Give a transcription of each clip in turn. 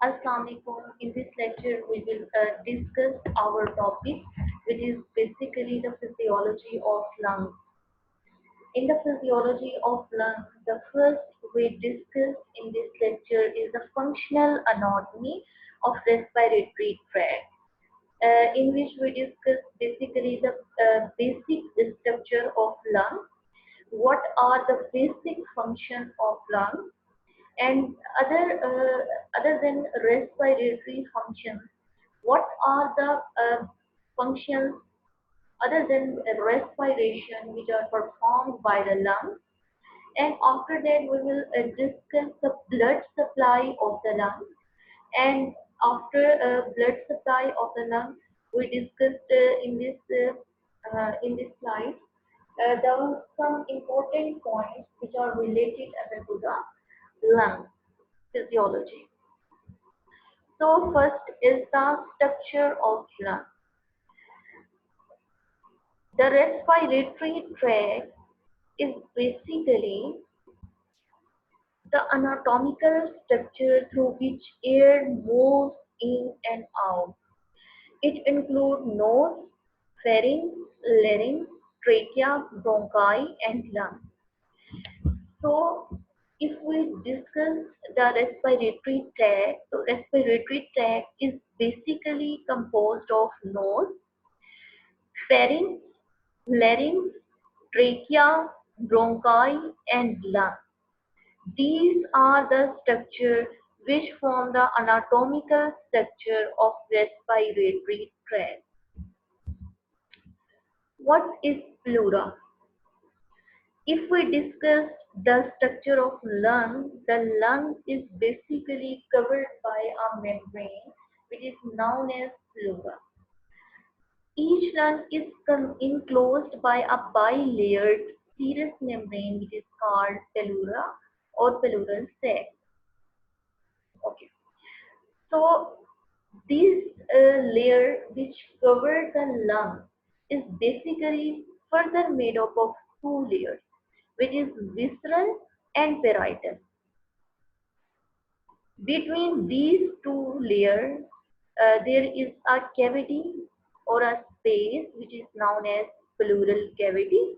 Assalamualaikum. In this lecture, we will discuss our topic, which is basically the physiology of lungs. In the physiology of lungs, the first we discuss in this lecture is the functional anatomy of respiratory tract, in which we discuss basically the basic structure of lungs, what are the basic functions of lungs, and other than respiratory functions, what are the functions other than respiration which are performed by the lungs? And after that, we will discuss the blood supply of the lungs. And after blood supply of the lungs, we discussed in this slide there are some important points which are related to the lung physiology. So first is the structure of lung. The respiratory tract is basically the anatomical structure through which air moves in and out. It includes nose, pharynx, larynx, trachea, bronchi, and lung. So if we discuss the respiratory tract, so respiratory tract is basically composed of nose, pharynx, larynx, trachea, bronchi, and lung. These are the structures which form the anatomical structure of respiratory tract. What is pleura? If we discuss the structure of lung, the lung is basically covered by a membrane which is known as pleura. Each lung is enclosed by a bilayered serous membrane which is called pleura or pleural sac. Okay. So this layer which covers the lung is basically further made up of two layers, which is visceral and parietal. Between these two layers, there is a cavity or a space which is known as pleural cavity.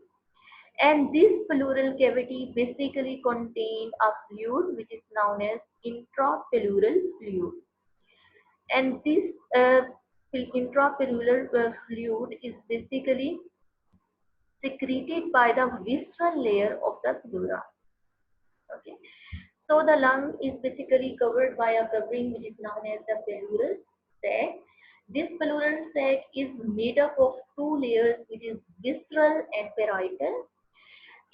And this pleural cavity basically contains a fluid which is known as intrapleural fluid. And this intrapleural fluid is basically secreted by the visceral layer of the pleura. Okay. So the lung is basically covered by a covering which is known as the pleural sac. This pleural sac is made up of two layers, which is visceral and parietal.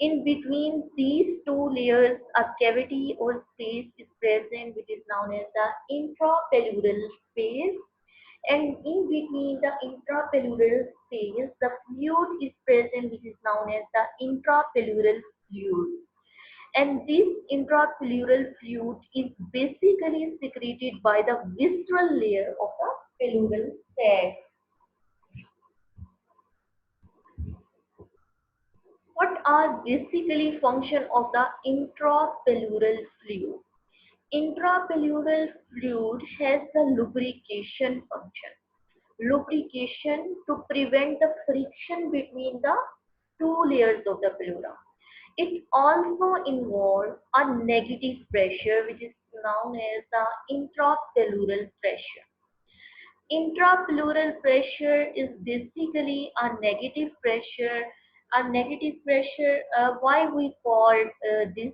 In between these two layers, a cavity or space is present, which is known as the intrapleural space. And in between the intrapleural space, the fluid is present, which is known as the intrapleural fluid. And this intrapleural fluid is basically secreted by the visceral layer of the pleural sac. What are basically function of the intrapleural fluid? Intrapleural fluid has the lubrication function. Lubrication to prevent the friction between the two layers of the pleura. It also involves a negative pressure, which is known as the intrapleural pressure. Intrapleural pressure is basically a negative pressure. A negative pressure, why we call this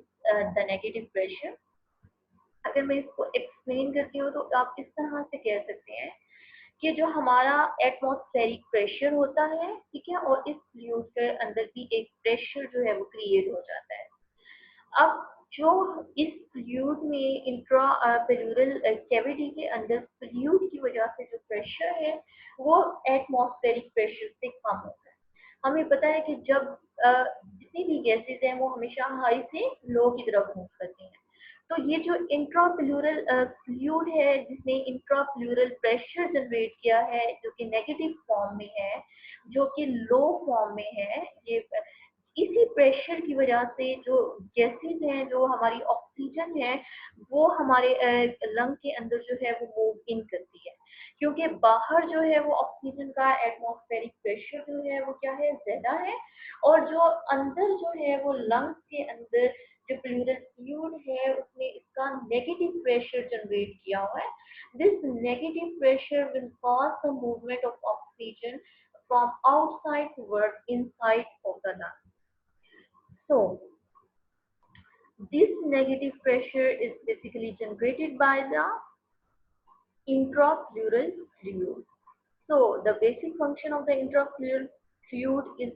the negative pressure? अगर मैं इसको explain करती हूँ तो आप इस तरह से कह सकते हैं कि जो हमारा एटमॉस्फेरिक प्रेशर होता है, ठीक है, और इस फ्लूइड के अंदर भी एक प्रेशर जो है वो क्रिएट हो जाता है। अब जो इस फ्लूइड में इंट्राप्लूरल कैविटी के अंदर फ्लूइड की वजह से जो प्रेशर है वो एटमॉस्फेरिक प्रेशर से कम होता है। हमें पता है कि जब जितनी भी गैसेज हैं वो हमेशा हाई से लो की तरफ मूव करती हैं। तो ये जो इंट्राप्लूरल फ्लूइड है जिसने इंट्राप्लूरल प्रेशर जनरेट किया है, जो कि नेगेटिव फॉर्म में है, जो कि लो फॉर्म में है, ये इसी प्रेशर की वजह से जो गैसेज हैं, जो हमारी ऑक्सीजन है, वो हमारे लंग के अंदर जो है वो मूव इन करती है, क्योंकि बाहर जो है वो ऑक्सीजन का एटमॉस्फेरिक प्रेशर जो है वो क्या है, ज्यादा है, और जो अंदर जो है वो लंग्स के अंदर जो प्लूरल फ्लूइड है उसने इसका नेगेटिव प्रेशर जनरेट किया हुआ है. This negative pressure will cause the movement of oxygen from outside toward inside of the lung. So this negative pressure is basically generated by the intrapleural fluid. So the basic function of the intrapleural fluid is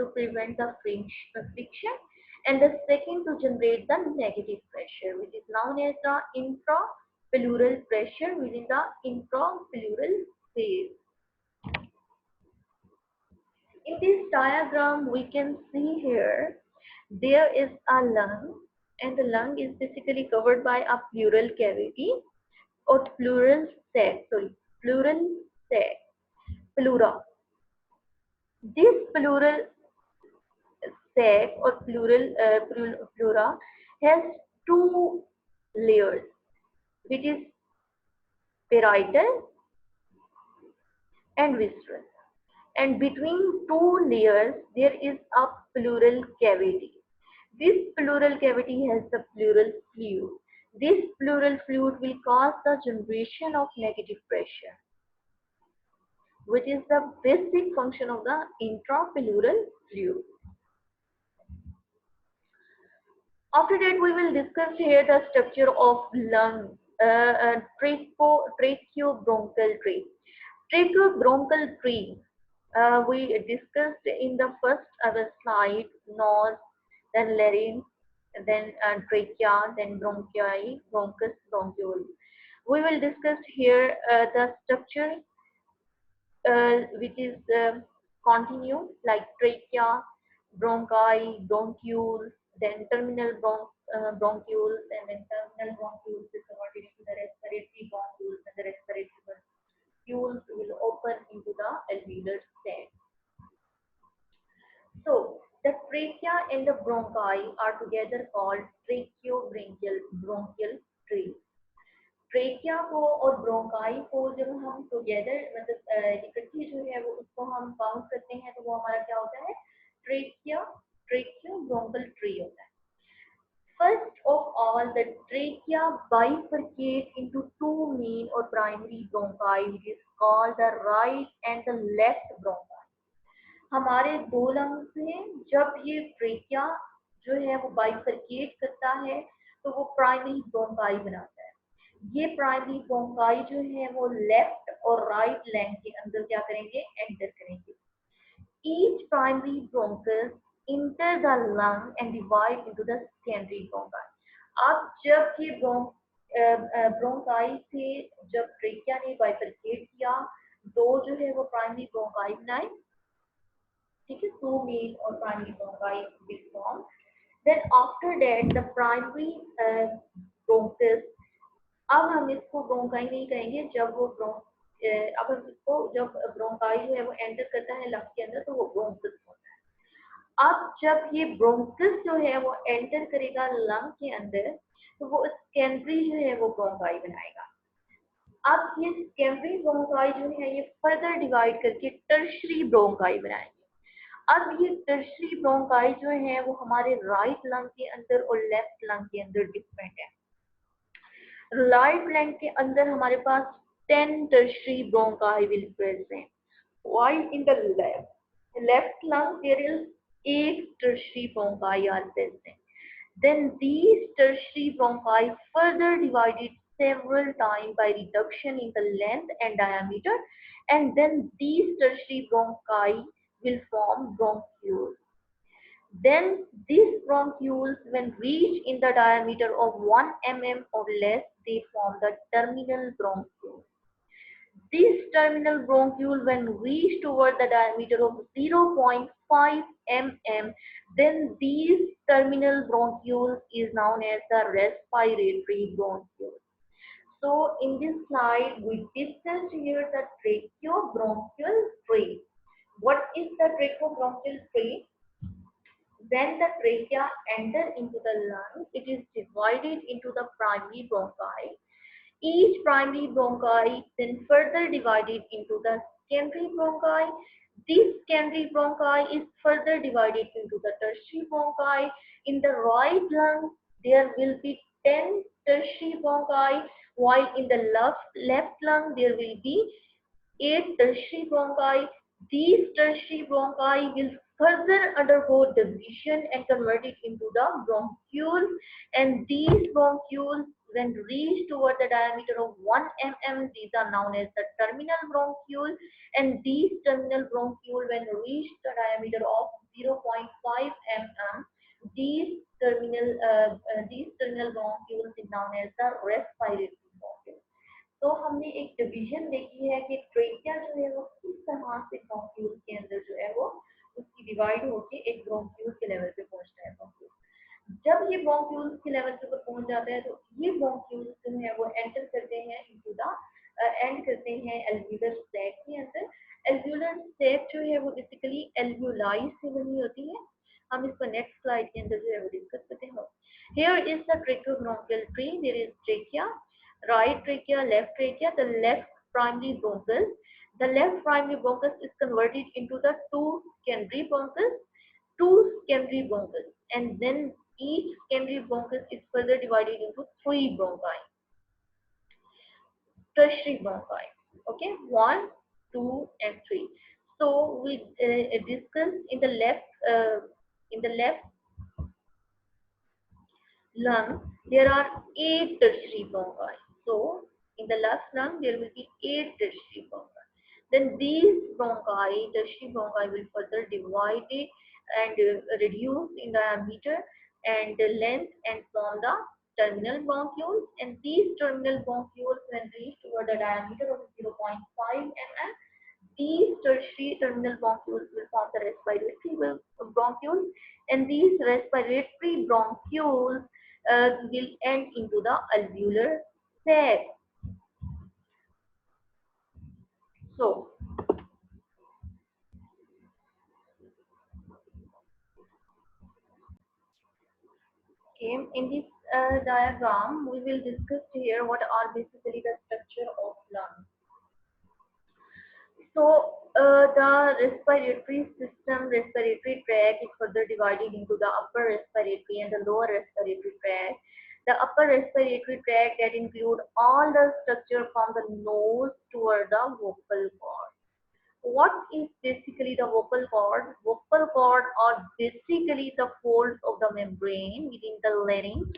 to prevent the friction, and the second to generate the negative pressure, which is known as the intrapleural pressure within the intrapleural space. In this diagram, we can see here there is a lung, and the lung is basically covered by a pleural cavity or pleural sac. Sorry, pleural sac, pleura. This pleural sac or pleura has two layers, which is parietal and visceral. And between two layers there is a pleural cavity. This pleural cavity has the pleural fluid. This pleural fluid will cause the generation of negative pressure, which is the basic function of the intrapleural fluid. After that, we will discuss here the structure of lung, tracheobronchial tree. Tracheobronchial tree, we discussed in the first slide, nose, then larynx, then trachea, then bronchi, bronchus, bronchiole. We will discuss here the structure which is continuous, like trachea, bronchi, bronchioles, then terminal bronchioles, and then terminal bronchioles is converted into the respiratory bronchioles, and the respiratory bronchioles will open into the alveolar sac. So the trachea and the bronchi are together called tracheobronchial tree. Trachea को और bronchi को जब हम together मतलब इकट्ठी जो है वो उसको हम काउंट करते हैं तो वो हमारा क्या होता है, ट्रेकियोब्रोंकल ट्री होता है. First of all, the trachea bifurcates into two main or primary bronchi, which is called the right and the left bronchi. हमारे दो लंग्स हैं, जब ये ट्रेकिया जो है वो बाइफरकेट करता है तो वो प्राइमरी ब्रोंकाई बनाता है. ये प्राइमरी ब्रोंकाई जो है वो लेफ्ट और राइट लैंग के अंदर क्या करेंगे, एंटर करेंगे. Each primary bronchus enter the lung and divide into the secondary bronchi. अब जब ये ब्रोंकाई से जब ट्रेकिया ने बाइफरकेट किया, दो जो है वो प्राइमरी ब्रोंकाई बनाए, ठीक है, two main or primary bronchi will form. Then after that the primary bronchus, अब हम इसको ब्रोंकाई नहीं कहेंगे, जब वो अब हम इसको जब ब्रोंकाई जो है वो एंटर करता है लंग के अंदर तो वो ब्रोंकस होता है. अब जब ये ब्रोंकस जो है वो एंटर करेगा लंग के अंदर तो वो सेकेंडरी जो है वो ब्रोंकाई बनाएगा. अब ये सेकेंडरी ब्रोंकाई जो है ये फर्दर डिवाइड करके टर्शरी ब्रोंकाई बनाएंगे. अब ये टर्शरी ब्रोंकाई जो है वो हमारे राइट लंग के अंदर और लेफ्ट लंग के अंदर डिफरेंट है. राइट लंग के अंदर हमारे पास 10 tertiary bronchi will present, while in the left lung there is 8 tertiary bronchi are present. Then these tertiary bronchi further divided several times by reduction in the length and diameter, and then these tertiary bronchi will form bronchioles. Then these bronchioles, when reach in the diameter of 1 mm or less, they form the terminal bronchiole. This terminal bronchiole, when reach toward the diameter of 0.5 mm, then these terminal bronchioles is known as the respiratory bronchiole. So in this slide, we discussed here the tracheobronchial tree. What is the tracheobronchial tree? When the trachea enters into the lung, it is divided into the primary bronchi. Each primary bronchi then further divided into the secondary bronchi. This secondary bronchi is further divided into the tertiary bronchi. In the right lung, there will be 10 tertiary bronchi, while in the left lung, there will be 8 tertiary bronchi. These tertiary bronchi will further undergo division and convert it into the bronchioles, and these bronchioles when reach toward the diameter of 1 mm, these are known as the terminal bronchiole, and these terminal bronchiole when reach the diameter of 0.5 mm, these terminal bronchioles is known as the respiratory bronchiole. तो हमने एक division देखी है कि trachea जो है वो किस तरह से ब्रोंक्यूल के अंदर जो है वो उसकी डिवाइड होके एक ब्रोंक्यूल के लेवल पे पहुंचता है ब्रोंक्यूल। जब ये ब्रोंक्यूल के लेवल पे पहुंच जाता है तो ये ब्रोंक्यूल जो है वो एंटर करते हैं इनटू द एंड करते हैं एल्व्यूलर सैक के अंदर। एल्व्यूलर सैक जो है वो बेसिकली एल्व्यूलाई से बनी होती है। हम इसको नेक्स्ट स्लाइड के अंदर जो है वो डिस्कस करते हैं। Here is the tracheobronchial tree, there is trachea, right trachea, left trachea, the left primary bronchus. The left primary bronchus is converted into the two secondary bronchus, and then each secondary bronchus is further divided into 3 bronchi, tertiary bronchi. Okay, 1, 2, and 3. So we discussed in the left lung, there are 8 tertiary bronchi. So, in the left lung, there will be 8 tertiary bronchi. Then these bronchi, tertiary bronchi, will further divide it and reduce in diameter and length and form the terminal bronchioles. And these terminal bronchioles, when reach toward the diameter of 0.5 mm, these tertiary terminal bronchioles will form the respiratory bronchioles, and these respiratory bronchioles will end into the alveolar sac. So, okay, in this diagram, we will discuss here what are basically the structure of lungs. So, the respiratory system, respiratory tract is further divided into the upper respiratory and the lower respiratory tract. The upper respiratory tract that include all the structure from the nose toward the vocal cord. What is basically the vocal cord? Vocal cord are basically the folds of the membrane within the larynx,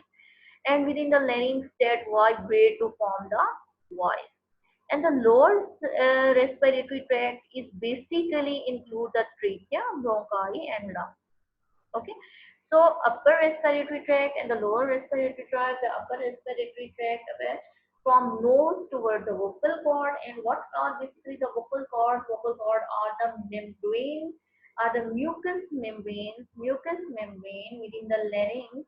and within the larynx that vibrate to form the voice. And the lower respiratory tract is basically include the trachea, bronchi, and lungs. Okay, so upper respiratory tract and the lower respiratory tract, the upper respiratory tract from nose toward the vocal cord. And what are basically the vocal cord? Vocal cord are the membrane, are the mucous membrane within the larynx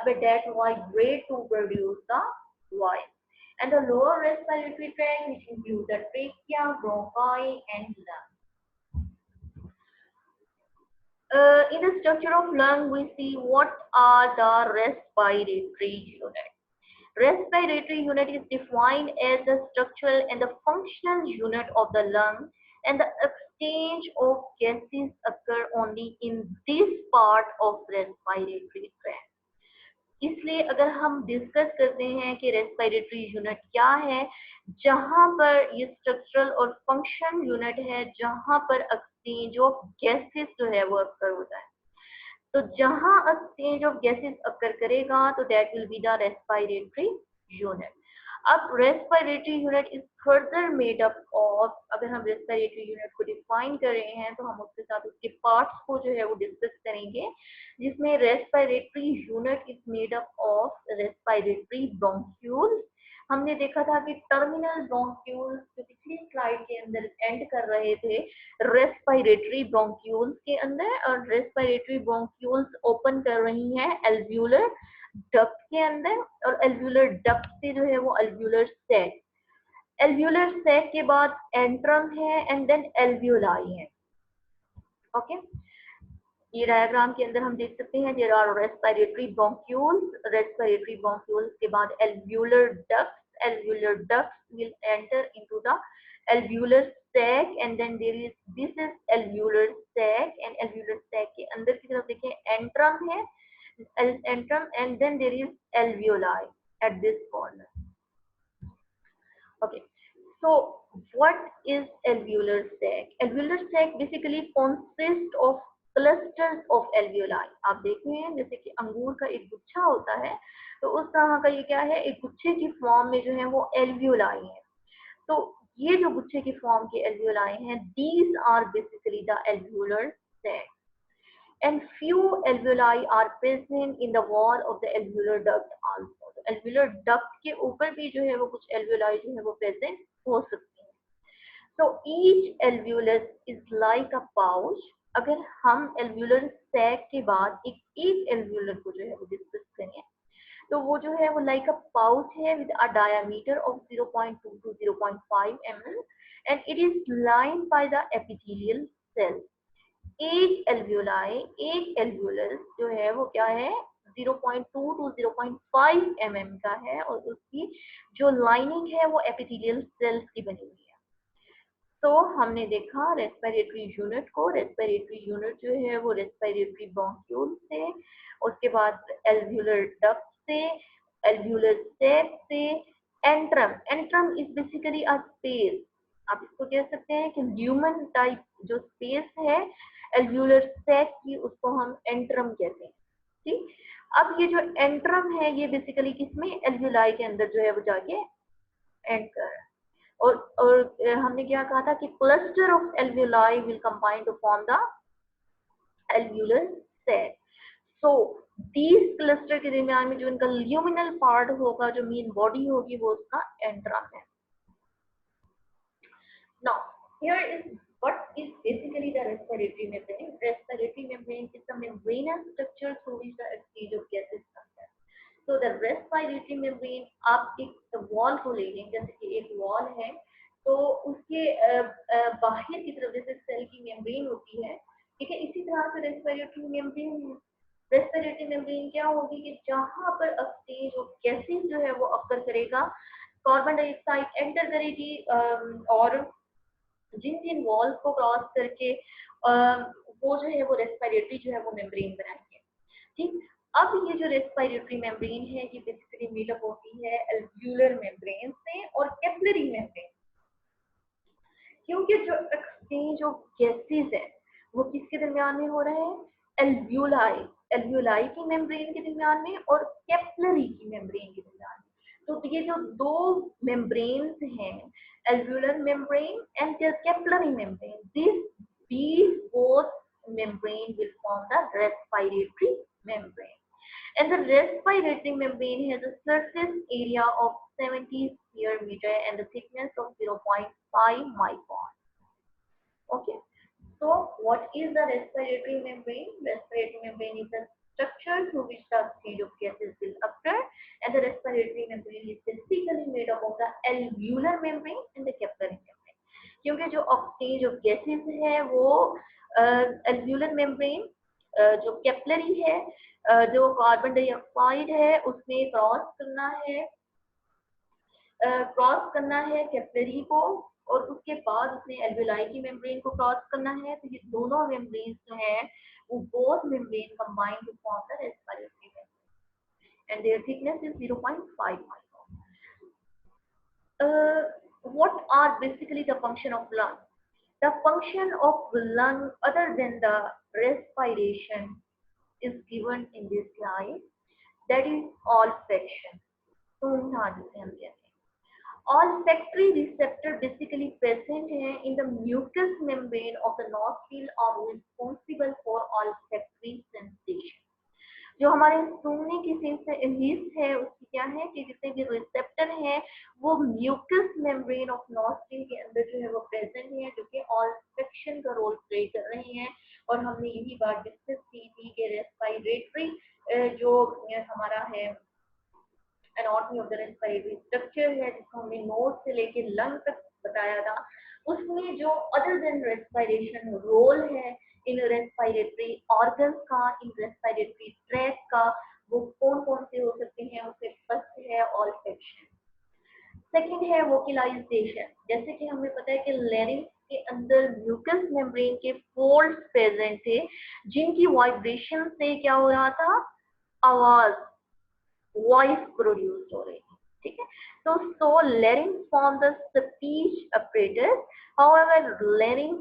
that vibrate to produce the voice. And the lower respiratory tract, which include the trachea, bronchi, and lungs. In the structure of lung, we see what are the respiratory units. Respiratory unit is defined as the structural and the functional unit of the lung, and the exchange of gases occur only in this part of respiratory tract. इसलिए अगर हम discuss करते हैं कि respiratory unit क्या है, जहां पर ये स्ट्रक्चरल और फंक्शन यूनिट है, जहां पर एक्सचेंज ऑफ गैसेस जो है वो अक्कर होता है। तो जहां एक्सचेंज ऑफ गैसेस अक्कर करेगा तो that will be the respiratory unit. अब respiratory unit is further made up of, अगर हम रेस्पिरेटरी यूनिट को डिफाइन कर रहे हैं तो हम उसके साथ उसके पार्ट्स को जो है वो डिस्कस करेंगे, जिसमें respiratory unit is made up of respiratory bronchioles. हमने देखा था कि टर्मिनल ब्रोंक्यूल्स जो पिछली स्लाइड के अंदर एंड कर रहे थे रेस्पिरेटरी ब्रोंक्यूल्स के अंदर, और रेस्पिरेटरी ब्रोंक्यूल्स ओपन कर रही हैं एल्व्यूलर डक्ट के अंदर, और एल्व्यूलर डक्ट से जो है वो एल्व्यूलर सैक, एल्व्यूलर सैक के बाद एंट्रम है एंड देन एल्व्यूलाई है। ओके, ये डायग्राम के अंदर हम देख सकते हैं देयर आर रेस्पिरेटरी ब्रोंक्यूल्स के बाद alveolar ducts will enter into the alveolar sac and then there is this is alveolar sac and alveolar sac के अंदर की तरफ देखें एंट्रम है antrum and then there is alveoli at this corner. Okay, so what is alveolar sac? Alveolar sac basically consists of clusters of alveoli. आप देखते हैं जैसे कि अंगूर का एक गुच्छा होता है तो उस तरह का ये क्या है, एक गुच्छे की फॉर्म में जो है वो alveoli है. तो ये जो गुच्छे की फॉर्म के alveoli हैं, these are basically the alveolar sac. And few alveoli are present in the wall of the alveolar duct also. तो alveolar duct के ऊपर भी जो है वो कुछ alveoli जो है वो present हो सकती हैं. So each alveolus is like a pouch. अगर हम alveolar sac के बाद एक alveolar को जो है वो डिस्कस करें तो वो जो है वो like a pouch है with a diameter of 0.2 to 0.5 mm and it is lined by the epithelial cells. एक एल्वियोलस जो है वो क्या है 0.2 to 0.5 mm का है और उसकी जो लाइनिंग है वो एपिथेलियल सेल्स की बनी हुई है. तो हमने देखा रेस्पिरेटरी यूनिट को. रेस्पिरेटरी यूनिट जो है वो रेस्पिरेटरी ब्रोंक्यूल से, उसके बाद एल्व्यूलर डक्ट से, एल्व्यूलर सेक से, antrum is basically a space. आप इसको कह सकते हैं कि ल्यूमन टाइप जो स्पेस है एल्व्यूलर सेक की उसको हम एंट्रम कहते हैं. ठीक, अब ये जो एंट्रम है ये बेसिकली किसमें एल्व्यूलाई के अंदर जो है वो जाके एंटर. और हमने क्या कहा था कि cluster of alveoli will combine to form the alveolar sac. So these cluster के दरमियान में जो इनका ल्यूमिनल पार्ट होगा, जो मेन बॉडी होगी, वो उसका एंट्रम है. Now, here is what is basically the respiratory membrane. Respiratory membrane is the membranous structure through which the exchange of gases occurs. So the respiratory membrane, आप एक wall को ले लें, जैसे कि एक वॉल है तो उसके बाहर की तरफ जैसे सेल की मेम्ब्रेन होती है, ठीक है, इसी तरह से रेस्पिरेटरी मेम्ब्रेन है. रेस्पिरेटरी मेम्ब्रेन क्या होगी कि जहां पर एक्सचेंज ऑफ गैसेस जो है वो अक्कर करेगा, कार्बन डाइऑक्साइड एंटर करेगी और जिन वॉल्स को क्रॉस करके वो जो है वो रेस्पिरेटरी जो है वो मेम्ब्रेन बनाएंगे. ठीक, अब ये जो रेस्पिरेटरी मेम्ब्रेन है ये बेसिकली मेडअप होती है एल्व्यूलर मेम्ब्रेन से और कैपिलरी मेम्ब्रेन. क्योंकि जो एक्सचेंज ऑफ गैसेस है वो किसके दरमियान में हो रहे हैं, एल्व्यूलाई की मेम्ब्रेन के दरमियान में और कैपिलरी की मेम्ब्रेन के दरमियान में. तो ये जो दो मेम्ब्रेन्स हैं, alveolar membrane and their capillary membrane, these both membrane will form the respiratory membrane. And the respiratory membrane has a surface area of 70 square meter and the thickness of 0.5 micron. Okay, so what is the respiratory membrane? Respiratory membrane is a structure through which the exchange of gases will occur, and the respiratory membrane is basically made up of the alveolar membrane and the capillary membrane. क्योंकि जो exchange of gases है वो alveolar membrane, जो capillary है, जो carbon dioxide है उसमें cross करना है कैपिलरी को और उसके बाद उसने एल्वेलाई की मेम्ब्रेन को क्रॉस करना है. तो ये दोनों मेम्ब्रेन जो हैं वो both membrane combined to form the respiratory membrane and their thickness is 0.5 micron. What are basically the function of lung? The function of lung other than the respiration is given in this slide, that is olfaction. सूंघना जिसे हम कहते हैं. Olfactory receptor basically present in the mucous membrane of the nostril are responsible for olfactory sensation. जो हमारे सूंघने की हिस्स है उसकी क्या है कि जितने भी रिसेप्टर हैं वो म्यूकस मेम्ब्रेन ऑफ नॉस्ट्रिल के अंदर जो है वो प्रेजेंट है, जो कि ऑल्फैक्शन का रोल प्ले कर रहे हैं. और हमने यही बात डिस्कस की थी कि रेस्पिरेटरी जो हमारा है anatomy of the respiratory structure है जिसको हमने नोज से लेके लंग तक बताया था, उसमें जो अदर देन रेस्पिरेशन रोल है इन रेस्पिरेटरी ऑर्गन्स का, इन रेस्पिरेटरी ट्रैक का, वो कौन कौन से हो सकते हैं। उससे फर्स्ट है ऑल्फैक्शन, सेकंड है वोकलाइजेशन। जैसे कि हमें पता है कि लैरिंक्स के अंदर म्यूकस मेम्ब्रेन के फोल्ड्स प्रेजेंट थे, जिनकी वाइब्रेशन से क्या हो रहा था, आवाज, वॉइस प्रोड्यूस हो रही थी। ठीक है, तो larynx form the speech apparatus. However, larynx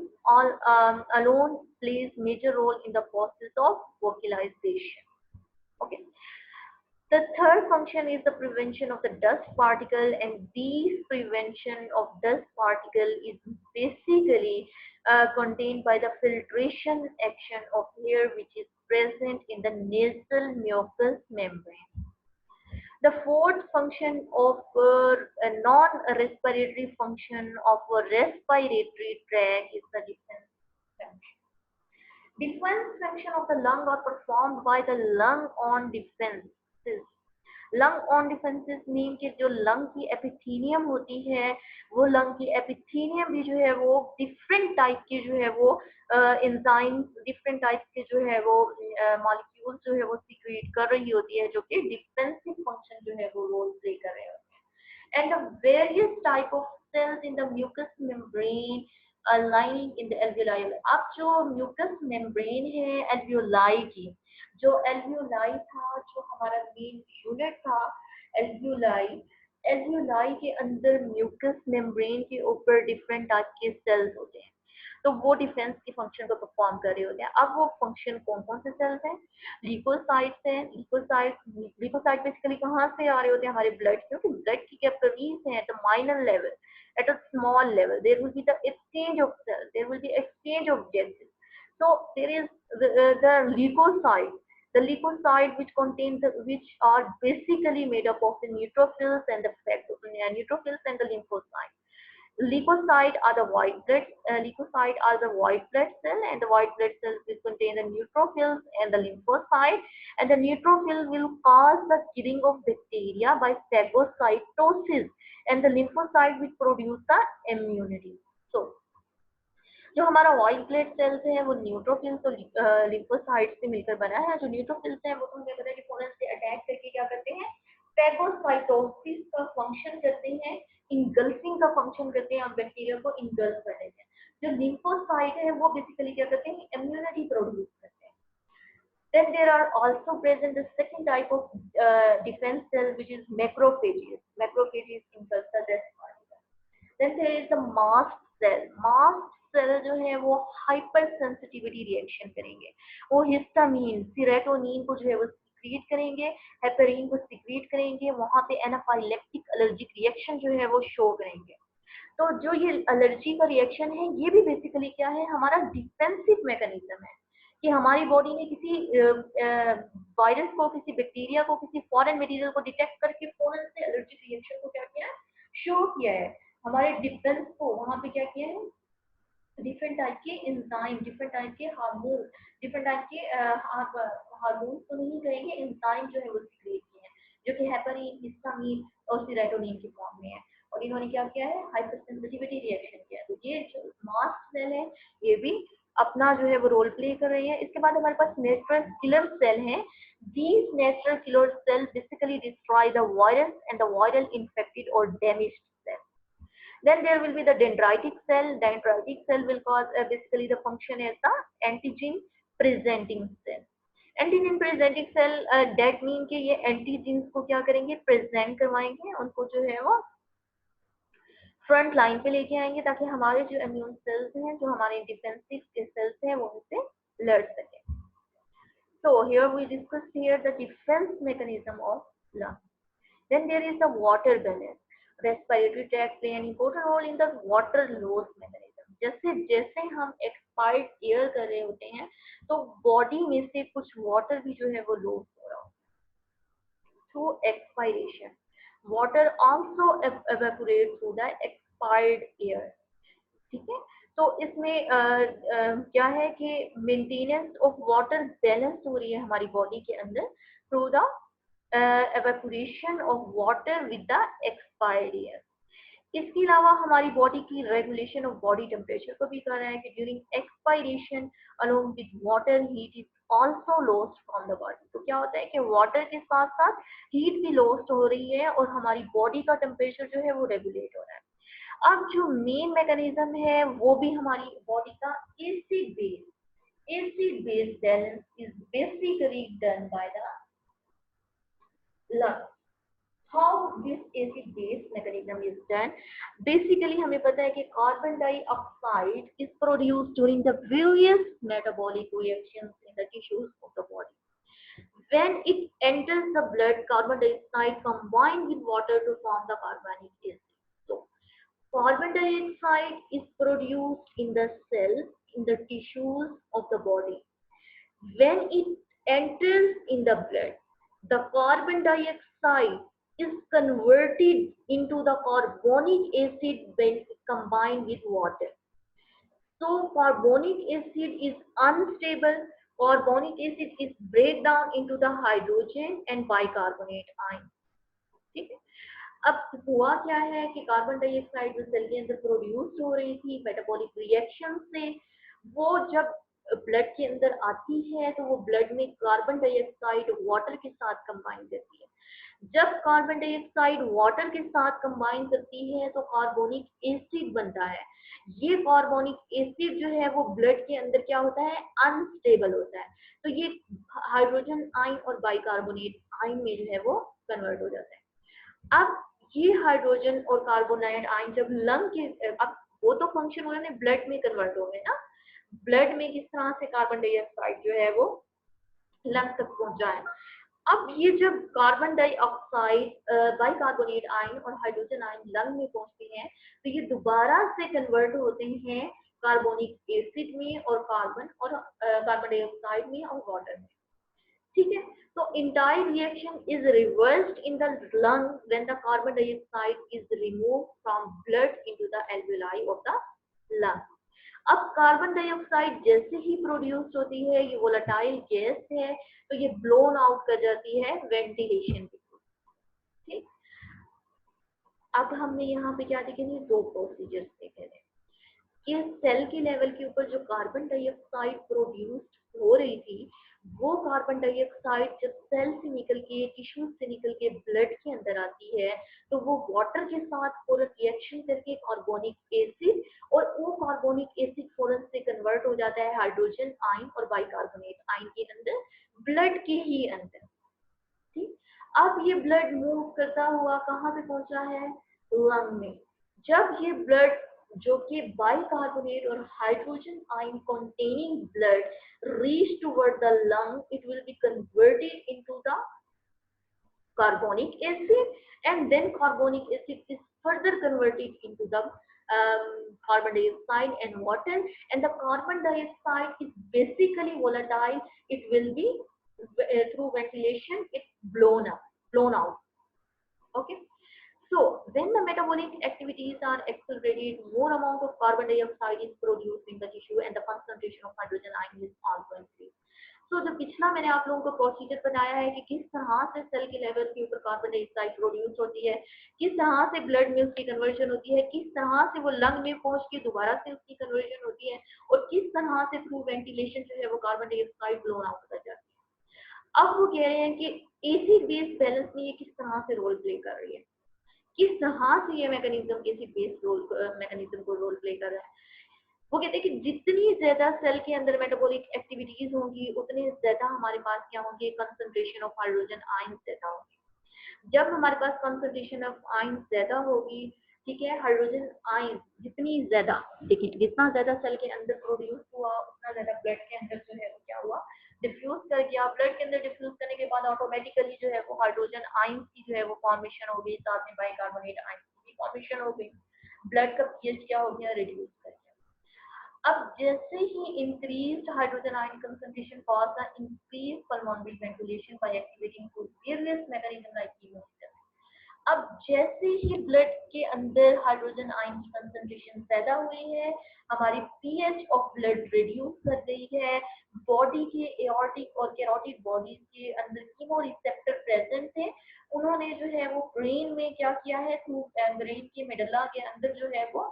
alone plays major role in the process of vocalization. Okay. The third function is the prevention of the dust particle, and these prevention of dust particle is basically contained by the filtration action of air which is present in the nasal mucous membrane. The fourth function of a non-respiratory function of a respiratory tract is the defense function. Defense function of the lung are performed by the lung on defenses. Lung on defences mean कि जो lung की epithelium होती है, वो lung की epithelium भी जो है वो डिफरेंट टाइप के जो है वो एंजाइम, डिफरेंट टाइप के जो है वो मॉलिक्यूल जो है वो सीक्रेट कर रही होती है, जो कि डिफेंसिव फंक्शन जो है वो रोल प्ले कर रहे होते हैं। And the various type of cells in the mucous membrane lining in the alveoli. अब जो mucous membrane है alveoli की, जो alveoli था, जो हमारा मेन यूनिट था alveoli, alveoli के अंदर mucous membrane के ऊपर डिफरेंट टाइप के सेल्स होते हैं, तो वो डिफेंस की फंक्शन को परफॉर्म कर रहे होते हैं। अब वो फंक्शन कौन कौन से सेल्स हैं, ल्यूकोसाइट्स हैं। ल्यूकोसाइट बेसिकली कहाँ से आ रहे होते हैं, हमारे ब्लड, क्योंकि ब्लड की कैपिलरीज हैं at a minor level, at a small level there will be the exchange of cell, there will be exchange of gases, so there is the leukocyte, the leukocyte which are basically made up of the neutrophils and the lymphocytes. Leukocyte are the white blood cell, and the white blood cells will contain the neutrophils and the lymphocyte, and the neutrophil will cause the killing of bacteria by phagocytosis, and the lymphocyte will produce the immunity. So जो हमारा white blood cells है वो neutrophils और lymphocyte से मिलकर बना है। जो न्यूट्रोफिल्स हैं वो तो हमें पता है कि फोरन से अटैक करके क्या करते हैं, फैगोसाइटोसिस का फंक्शन करते हैं, इंगल्फिंग का फंक्शन करते हैं और बैक्टीरिया को इंगल्फ कर देते हैं। जो लिम्फोसाइट है वो बेसिकली क्या करते हैं, इम्यूनिटी प्रोड्यूस करते हैं। Then there are also present the second type of defense cell, which is macrophages. Macrophages engulf the rest particle. Then there is the mast cell. Mast cell जो है वो हाइपर सेंसिटिविटी रिएक्शन करेंगे, वो histamine, serotonin को जो है वो secret करेंगे, हेपेरिन को सीक्रेट करेंगे, वहां पे एनाफाइलेक्टिक एलर्जिक रिएक्शन जो है वो शो करेंगे। तो जो ये एलर्जी का रिएक्शन है, ये भी बेसिकली क्या है, हमारा डिफेंसिव मैकेनिज्म है कि हमारी बॉडी ने किसी वायरस को, किसी बैक्टीरिया को, किसी फॉरेन मटेरियल को डिटेक्ट करके फौरन से एलर्जिक रिएक्शन को क्या किया है, शो किया है। हमारे डिफेंस को वहां पे क्या किया है, डिफरेंट टाइप के एंजाइम, डिफरेंट टाइप के हार्मोन, डिफरेंट टाइप के हार्मोन तो नहीं कहेंगे, एंजाइम जो है वो सीक्रेट किए हैं, जो कि हेपेरिन, हिस्टामीन और सीरोटोनिन के फॉर्म में है, और इन्होंने क्या किया है, हाइपर सेंसिटिविटी रिएक्शन किया है। तो ये जो मास्ट सेल है ये भी अपना जो है वो रोल प्ले कर रही है। इसके बाद हमारे पास नेचुरल किलर सेल है। These natural killer cells basically destroy the virus and the viral infected or damaged cells. Then there will be the dendritic cell. Dendritic cell will cause basically the function as the antigen presenting cell. Antigen presenting cell that mean के ये antigens को क्या करेंगे, present करवाएंगे, उनको जो है वो फ्रंट लाइन पे लेके आएंगे ताकि हमारे जो इम्यून सेल्स हैं, जो हमारे डिफेंसिव सेल्स हैं, वो उनसे लड़ सके। So here we discussed here the defense mechanism of lung. Then there is the water balance. Respiratory tract play an important role in the water loss mechanism. जैसे जैसे हम एक्सपायर्ड एयर कर रहे होते हैं तो बॉडी में से कुछ वाटर भी जो है वो लॉस हो रहा होता है through expiration. Water also evaporate through the expired air. ठीक है, तो इसमें क्या है कि मेंटेनेंस ऑफ वाटर बैलेंस हो रही है हमारी बॉडी के अंदर through the evaporation of water with the expired air. इसके अलावा हमारी बॉडी की रेगुलेशन ऑफ बॉडी टेम्परेचर को भी कर रहा है कि during expiration along with water heat is also lost from the body. तो क्या होता है कि वाटर के साथ साथ हीट भी लॉस्ट हो रही है और हमारी बॉडी का टेम्परेचर जो है वो रेगुलेट हो रहा है। अब जो मेन मैकेनिज्म है वो भी हमारी बॉडी का acid base balance is basically done by the lung. How this acid base mechanism is done, basically हमें पता है कि carbon dioxide is produced during the various metabolic reactions in the tissues of the body. When it enters the blood, carbon dioxide combine with water to form the carbonic acid. So, carbon dioxide is produced in the cells, in the tissues of the body. When it enters in the blood, the carbon dioxide is converted into the carbonic acid when it combined with water. So carbonic acid is unstable. Carbonic acid is break down into the hydrogen and bicarbonate ion. ठीक है। अब हुआ क्या है कि carbon dioxide जो cell के अंदर प्रोड्यूस हो रही थी मेटाबॉलिक रिएक्शन से, वो जब ब्लड के अंदर आती है तो वो ब्लड में कार्बन डाइऑक्साइड वाटर के साथ कंबाइन करती है। जब कार्बन डाइऑक्साइड वाटर के साथ कंबाइन करती है तो कार्बोनिक एसिड बनता है। ये कार्बोनिक एसिड जो है वो ब्लड के अंदर क्या होता है, अनस्टेबल होता है। तो ये हाइड्रोजन आयन और बाइकार्बोनेट आयन में जो है वो कन्वर्ट हो जाता है। अब ये हाइड्रोजन और कार्बोनाइड आयन जब लंग के, अब वो तो फंक्शन हो रहे हैं ब्लड में कन्वर्ट हो गए ना, ब्लड में किस तरह से कार्बन डाइऑक्साइड जो है वो लंग तक पहुंचा है। अब ये जब कार्बन डाइऑक्साइड बाइकार्बोनेट आयन और हाइड्रोजन आयन लंग में पहुंचते हैं तो ये दोबारा से कन्वर्ट होते हैं कार्बोनिक एसिड में और कार्बन डाइऑक्साइड में और वाटर में। ठीक है, so entire reaction is reversed in the lung when the carbon dioxide is removed from blood into the alveoli of the lung. अब कार्बन डाइऑक्साइड जैसे ही प्रोड्यूस होती है, ये वोलेटाइल गैस है, तो ये ब्लोन आउट कर जाती है वेंटिलेशन के थ्रू। ठीक, अब हमने यहाँ पे क्या देखे थे, दो प्रोसीजर्स देखे थे कि सेल के लेवल के ऊपर जो कार्बन डाइऑक्साइड प्रोड्यूस हो रही थी, वो कार्बन डाइऑक्साइड जब सेल से निकल के, टिश्यू से निकल के ब्लड के अंदर आती है तो वो वाटर के साथ फौरन रिएक्शन करके कार्बोनिक एसिड, और वो कार्बोनिक एसिड फौरन से कन्वर्ट हो जाता है हाइड्रोजन आयन और बाइकार्बोनेट आयन के अंदर, ब्लड के ही अंदर। ठीक, अब ये ब्लड मूव करता हुआ कहाँ पे पहुंचा है, लंग में। जब ये ब्लड जो कि बाइकार्बोनेट और hydrogen ion containing blood reach toward the lung, it will be converted into the carbonic acid, and then carbonic acid is further converted into the carbon dioxide and water, and the carbon dioxide is basically volatile. It will be through ventilation, it's blown out. Okay. So when the metabolic activities are accelerated, more amount of carbon dioxide is produced in the tissue and the concentration of hydrogen ion is also increased. So जो पिछला मैंने आप लोगों को procedure बताया है कि किस तरह से सेल के लेवल के ऊपर कार्बन डाइऑक्साइड प्रोड्यूस होती है, किस तरह से ब्लड में उसकी कन्वर्जन होती है, किस तरह से वो लंग में पहुंच के दोबारा से उसकी कन्वर्जन होती है, और किस तरह से थ्रू वेंटिलेशन जो है वो कार्बन डाइऑक्साइड ब्लोन आउट कर जाती है। अब वो कह रहे हैं कि एसिड बेस बैलेंस में ये किस तरह से रोल प्ले कर रही है, किस तरह से ये मैकेनिज्म किसी बेस मैकेनिज्म को रोल प्ले कर रहा है। वो कहते हैं कि जितनी ज्यादा सेल के अंदर मेटाबॉलिक एक्टिविटीज होंगी उतने ज्यादा हमारे पास क्या होंगे, कंसंट्रेशन ऑफ हाइड्रोजन आयन ज्यादा होंगे। जब हमारे पास कंसंट्रेशन ऑफ आयन ज्यादा होगी, ठीक है, हाइड्रोजन आयन जितनी ज्यादा, देखिए जितना ज्यादा सेल के अंदर प्रोड्यूस हुआ उतना ज्यादा ब्लड के अंदर जो है वो क्या हुआ, डिफ्यूज कर गया। ब्लड के अंदर डिफ्यूज करने के बाद ऑटोमेटिकली जो है वो हाइड्रोजन आयन की जो है वो फॉर्मेशन हो गई, साथ में बाइकार्बोनेट आयन की फॉर्मेशन हो गई, ब्लड का पीएच क्या हो गया, रिड्यूस कर गया। अब जैसे ही increased hydrogen ion concentration cause the increased pulmonary ventilation by activating through various mechanisms like chemotherapy. अब जैसे ही ब्लड के अंदर हाइड्रोजन आयन की कंसंट्रेशन ज्यादा हुई है, हमारी पीएच ऑफ ब्लड रिड्यूस कर गई है, बॉडी के एओर्टिक और कैरोटिड बॉडीज के अंदर कीमो रिसेप्टर प्रेजेंट थे, उन्होंने जो है वो ब्रेन में क्या किया है, थ्रू ब्रेन के मेडुला के अंदर जो है वो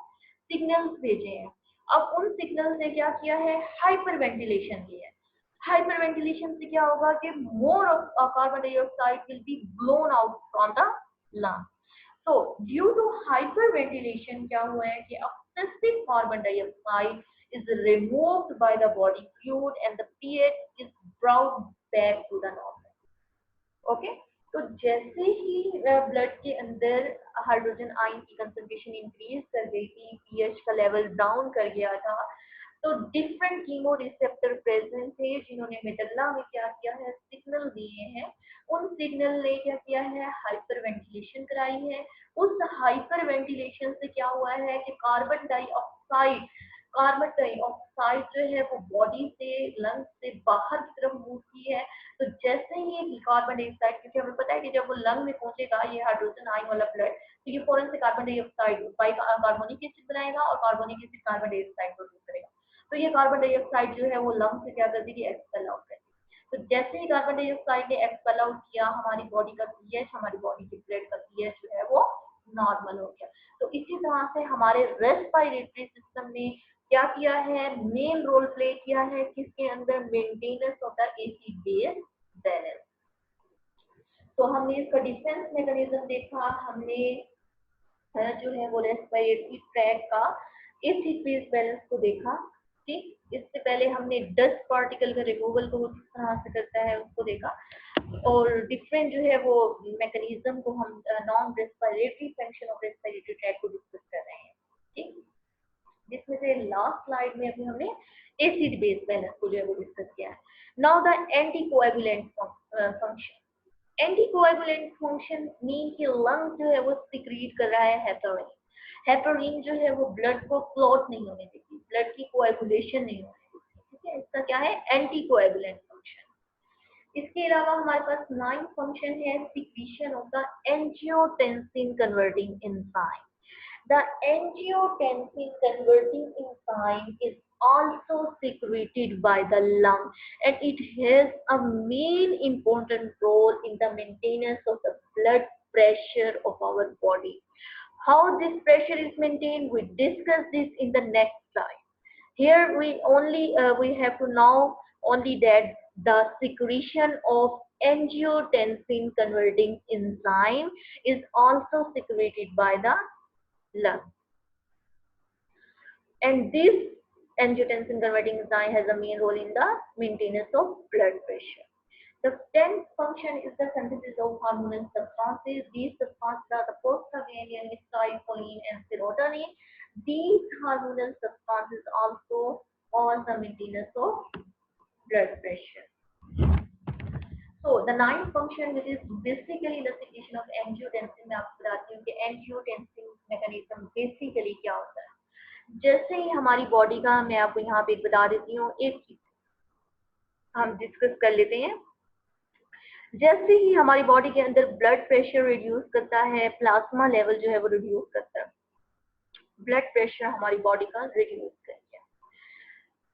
सिग्नल्स भेजे हैं। अब उन सिग्नल्स ने क्या किया है, हाइपर वेंटिलेशन किया है। हाइपर वेंटिलेशन से क्या होगा कि more of carbon dioxide will be blown out from the lung. So due to hyperventilation क्या हुआ है कि excessive carbon dioxide is removed by the body fluid and the pH is brought back to the normal. Okay, तो जैसे ही blood के अंदर hydrogen ion की concentration increase कर गई थी, पीएच का लेवल डाउन कर गया था, तो डिफरेंट कीमो रिसेप्टर प्रेजेंट थे जिन्होंने मेडुला में क्या किया है, सिग्नल दिए हैं। उन सिग्नल ने क्या किया है, हाइपर वेंटिलेशन कराई है। उस हाइपर वेंटिलेशन से क्या हुआ है कि कार्बन डाइऑक्साइड जो है वो बॉडी से, लंग्स से बाहर की तरफ मूव की है। तो जैसे ही कार्बन डाइऑक्साइड, क्योंकि हमें पता है कि जब वो लंग में पहुंचेगा ये हाइड्रोजन आयन वाला ब्लड, तो ये फौरन से carbon dioxide by carbonic acid बनाएगा और carbonic acid carbon dioxide produce करेगा। तो ये कार्बन डाइऑक्साइड जो है वो लंग से क्या कर देगी, एक्सपेल आउट करेगी। तो जैसे ही कार्बन डाइऑक्साइड ने एक्सपेल आउट किया, हमारी बॉडी का पीएच, हमारी बॉडी के ब्लड का पीएच जो है वो नॉर्मल हो गया। तो इसी तरह से हमारे रेस्पिरेटरी सिस्टम ने क्या किया है, मेन रोल प्ले किया है किसके अंदर, maintenance of the acid base balance. तो हमने इसका डिफेंस मैकेनिज्म देखा, हमने जो है वो रेस्पिरेटरी ट्रैक का एसिड बेस बैलेंस को देखा। ठीक, इससे पहले हमने डस्ट पार्टिकल का रिमूवल को किस तरह से करता है उसको देखा, और डिफरेंट जो है वो मैकेनिज्म को हम non respiratory function of respiratory tract को डिस्कस कर रहे हैं। ठीक, जिसमें से लास्ट स्लाइड में अभी हमने एसिड बेस बैलेंस को जो है वो डिस्कस किया है। Now the anticoagulant function. Anticoagulant function mean कि लंग जो है वो सिक्रीट कर रहा है हेपेरिन। हेपेरिन जो है वो ब्लड को क्लॉट नहीं होने देती, ब्लड की कोएगुलेशन नहीं होने देती। ठीक है, इसका क्या है, एंटीकोएगुलेंट फंक्शन। इसके अलावा हमारे पास 9 फंक्शन है, secretion of the angiotensin converting enzyme. The angiotensin converting enzyme is also secreted by the lung, and it has a main important role in the maintenance of the blood pressure of our body. How this pressure is maintained, we discuss this in the next slide. Here we have to know only that the secretion of angiotensin converting enzyme is also secreted by the lung. And this angiotensin converting enzyme has a main role in the maintenance of blood pressure. The 10th function is the synthesis of hormonal substances. These substances are the prostaglandin, acetylcholine, and serotonin. These hormonal substances also cause the maintenance of blood pressure. So the 9th function, which is basically the secretion of angiotensin, मैं आपको बताती हूँ कि angiotensin mechanism basically क्या होता है। जैसे ही हमारी बॉडी का, मैं आपको यहाँ पे बता देती हूँ, एक चीज हम डिस्कस कर लेते हैं। जैसे ही हमारी बॉडी के अंदर ब्लड प्रेशर रिड्यूस करता है, प्लाज्मा लेवल जो है वो रिड्यूस करता है, ब्लड प्रेशर हमारी बॉडी का रिड्यूस कर दिया।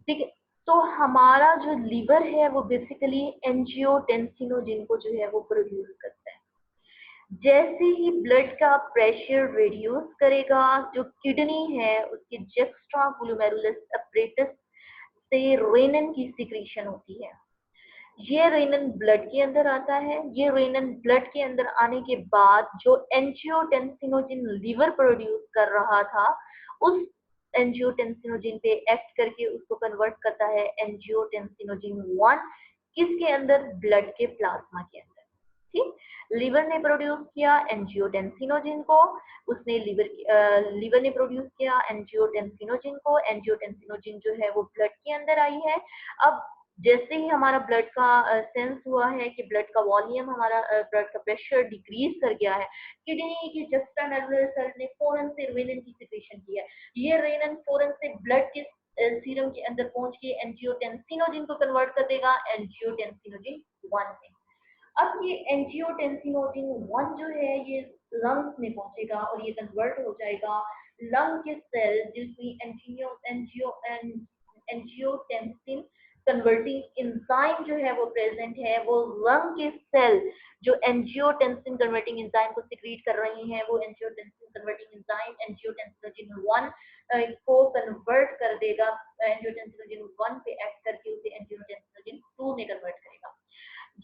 ठीक है, तो हमारा जो लीवर है वो बेसिकली एंजियोटेंसिनोजिन को जो है वो प्रोड्यूस करता है। जैसे ही ब्लड का प्रेशर रिड्यूस करेगा, जो किडनी है उसके जेक्स्ट्रा ग्लोमेरुलस अपरेटस से रेनन की सिक्रीशन होती है। ये रेनन ब्लड के अंदर आता है। ये रेनन ब्लड के अंदर आने के बाद जो एंजियोटेंसिनोजिन लीवर प्रोड्यूस कर रहा था, उस एंजियोटेंसिनोजिन पे एक्ट करके उसको कन्वर्ट करता है एंजियोटेंसिनोजिन 1, किसके अंदर, ब्लड के प्लाज्मा के अंदर। ठीक, लीवर ने प्रोड्यूस किया एंजियोटेंसिनोजिन को, उसने लीवर ने प्रोड्यूस किया एंजियोटेंसिनोजिन को। एंजियोटेंसिनोजिन जो है वो ब्लड के अंदर आई है। अब जैसे ही हमारा ब्लड का सेंस हुआ है कि ब्लड का वॉल्यूम, हमारा ब्लड का प्रेशर डिक्रीज कर गया है, किडनी की जस्टा नर्वस सेल ने फौरन से रेनन की सिक्रीशन किया है। ये रेनन फौरन से ब्लड के सीरम के अंदर पहुंच के एंजियोटेंसिनोजिन को कन्वर्ट कर देगा एंजियोटेंसिनोजिन 1 में। अब ये एंजियोटेंसिनोजिन 1 जो है ये लंग्स में पहुंचेगा और ये कन्वर्ट हो जाएगा लंग के सेल जिसमें एंजियोटेंसिन कन्वर्टिंग इंजाइम जो है वो प्रेजेंट है, वो लंग के सेल जो एंजियोटेंसिन कन्वर्टिंग एंजाइम को सिक्रीट कर रही हैं, वो एंजियोटेंसिन कन्वर्टिंग एंजाइम एंजियोटेंसिनोजिन 1 को कन्वर्ट कर देगा, एंजियोटेंसिनोजिन 1 पे एक्ट करके उसे एंजियोटेंसिनोजिन 2 में कन्वर्ट करेगा।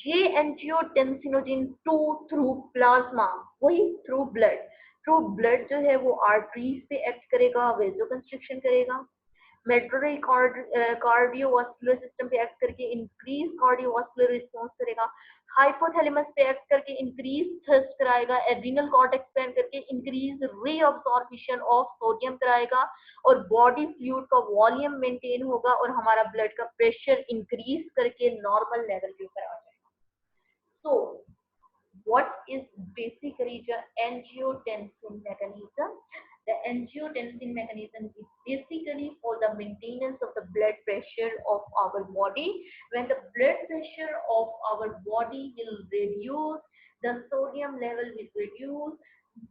ये एंजियोटेंसिनोजिन 2 थ्रू प्लाज्मा, वही थ्रू ब्लड जो है वो आर्टरीज पे एक्ट करेगा, वेजोकंस्ट्रिक्शन करेगा, मेट्रोरी कार्डियोवास्कुलर सिस्टम पे एक्ट करके इंक्रीज कार्डियोवास्कुलर रिस्पॉन्स करेगा, हाइपोथैलेमस पे एक्ट करके इंक्रीज थर्स्ट कराएगा, एड्रिनल कॉर्टेक्स पे एक्ट करके इंक्रीज रीअब्सॉर्प्शन ऑफ सोडियम कराएगा, और बॉडी फ्लूइड का वॉल्यूम मेंटेन होगा, और हमारा ब्लड का प्रेशर इंक्रीज करके नॉर्मल लेवल के ऊपर आ जाएगा। So, what is basically the angiotensin mechanism? The angiotensin mechanism is basically for the maintenance of the blood pressure of our body. When the blood pressure of our body will reduce, the sodium level will reduce,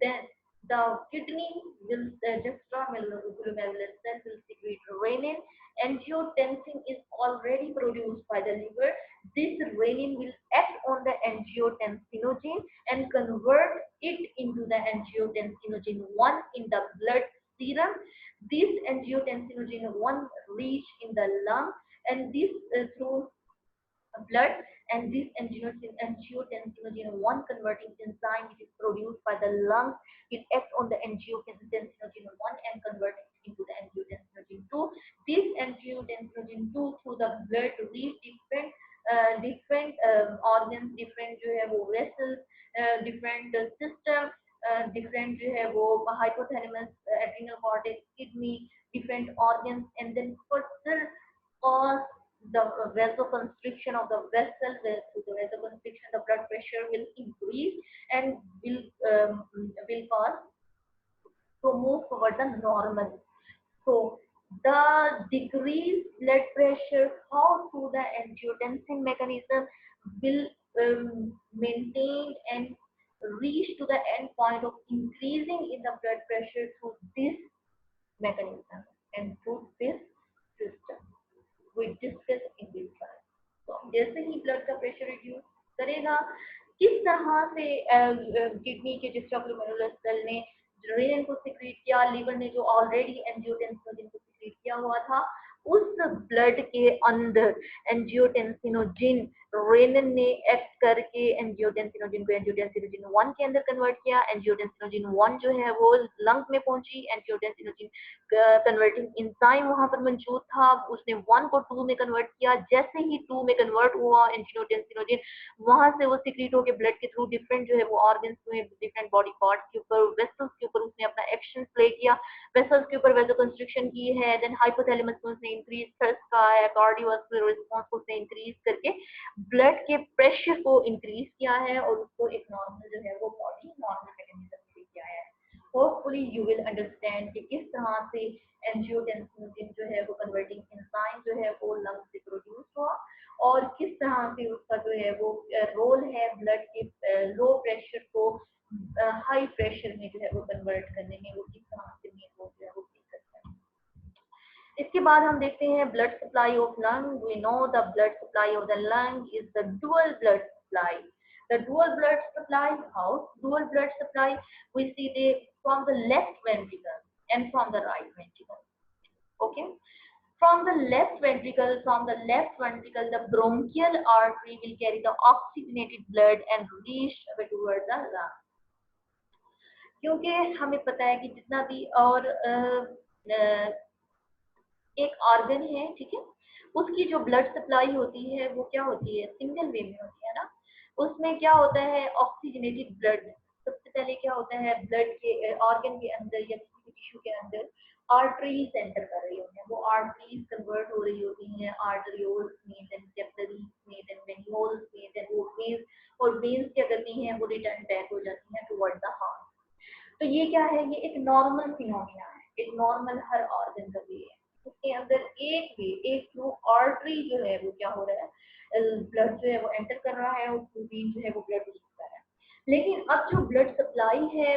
then the kidney will, the juxtaglomerular cell will secrete renin. Angiotensin is already produced by the liver. This renin will act on the angiotensinogen and convert it into the angiotensinogen 1 in the blood serum. This angiotensinogen 1 reach in the lung, and this through blood, and this angiotensinogen 1 converting enzyme which is produced by the lungs will act on the angiotensinogen 1 and convert it into the angiotensinogen 2. This angiotensinogen 2 through the blood reach different organs, different जो है वो vessels, different system, different जो है वो hypothalamus, adrenal cortex, kidney, different organs, and then further cause the vasoconstriction of the vessel. Through the vasoconstriction, the blood pressure will increase and will cause to move toward the normal. So the decreased blood pressure, how through the angiotensin mechanism, will maintain and reach to the end point of increasing in the blood pressure through this mechanism and through this system. We discuss in this class. तो जैसे ही blood का pressure reduce करेगा, किस तरह से kidney के जुक्स्टाग्लोमेरुलर cell ने rennin को सिक्रीट किया, लिवर ने जो ऑलरेडी एंजियोटेंसिनोजिन को सिक्रीट किया हुआ था, उस ब्लड के अंदर एंजियोटेंसिनोजिन रेनिन ने एक्ट करके एंजियोटेंसिनोजिन को एंजियोटेंसिनोजिन 1 के अंदर कन्वर्ट किया। एंजियोटेंसिनोजिन 1 जो है वो लंग में पहुंची, एंजियोटेंसिनोजिन कन्वर्टिंग एंजाइम वहां पर मौजूद था, उसने 1 को 2 में कन्वर्ट किया। जैसे ही 2 में कन्वर्ट हुआ एंजियोटेंसिनोजिन, वहां से वो सिक्रीट होकर ब्लड के थ्रू डिफरेंट जो है वो ऑर्गन्स में, डिफरेंट बॉडी पार्ट्स के ऊपर, वेसल्स के ऊपर उसने अपना एक्शन प्ले किया। वेसल्स के ऊपर वेसोकंस्ट्रिक्शन की है, देन हाइपोथैलेमस में उसने इंक्रीज थर्स्ट का है, कार्डियोवास्कुलर रिस्पांस को उसने इंक्रीज करके ब्लड के प्रेशर को इंक्रीज किया है, और उसको एक नॉर्मल जो है वो बॉडी नॉर्मल मैकेनिज्म में किया है। होपफुली यू विल अंडरस्टैंड कि किस तरह से एंजियोटेंसिन जो है वो कन्वर्टिंग एंजाइम जो है वो लंग से प्रोड्यूस हुआ, और किस तरह से उसका जो है वो रोल है ब्लड के लो प्रेशर को हाई प्रेशर में जो है वो कन्वर्ट करने में, वो किस तरह से मेन रोल जो है वो प्ले करता है। इसके बाद हम देखते हैं blood supply of lung. We know the blood supply of the lung is the dual blood supply. The dual blood supply, how? Dual blood supply, we see they from the left ventricle and from the right ventricle. Okay? From the left ventricle, the bronchial artery will carry the oxygenated blood and reach toward the lung. क्योंकि हमें पता है कि जितना भी और एक organ है, ठीक है, उसकी जो ब्लड सप्लाई होती है वो क्या होती है, सिंगल वे में होती है ना। उसमें क्या होता है, ऑक्सीजनेटेड ब्लड। सबसे पहले क्या होता है, ब्लड के ऑर्गन के अंदर या किसी भी टिश्यू के अंदर आर्टरीज एंटर कर रही होती हैं, वो आर्टरीज कन्वर्ट हो रही होती हैं आर्टरियोल्स में, देन कैपिलरीज में, देन वेन्यूल्स में, देन वो वेन्स, और वेन्स क्या करती हैं, वो रिटर्न बैक हो जाती हैं टुवर्ड द हार्ट। तो ये क्या है, ये एक नॉर्मल फिनोमिना है, एक नॉर्मल हर ऑर्गन का वे है। उसके अंदर एक थ्रू आर्टरी जो है वो क्या हो रहा है, ब्लड जो है वो एंटर कर रहा है, और वेन जो है वो ब्लड लीक कर रहा है। लेकिन अब जो ब्लड सप्लाई है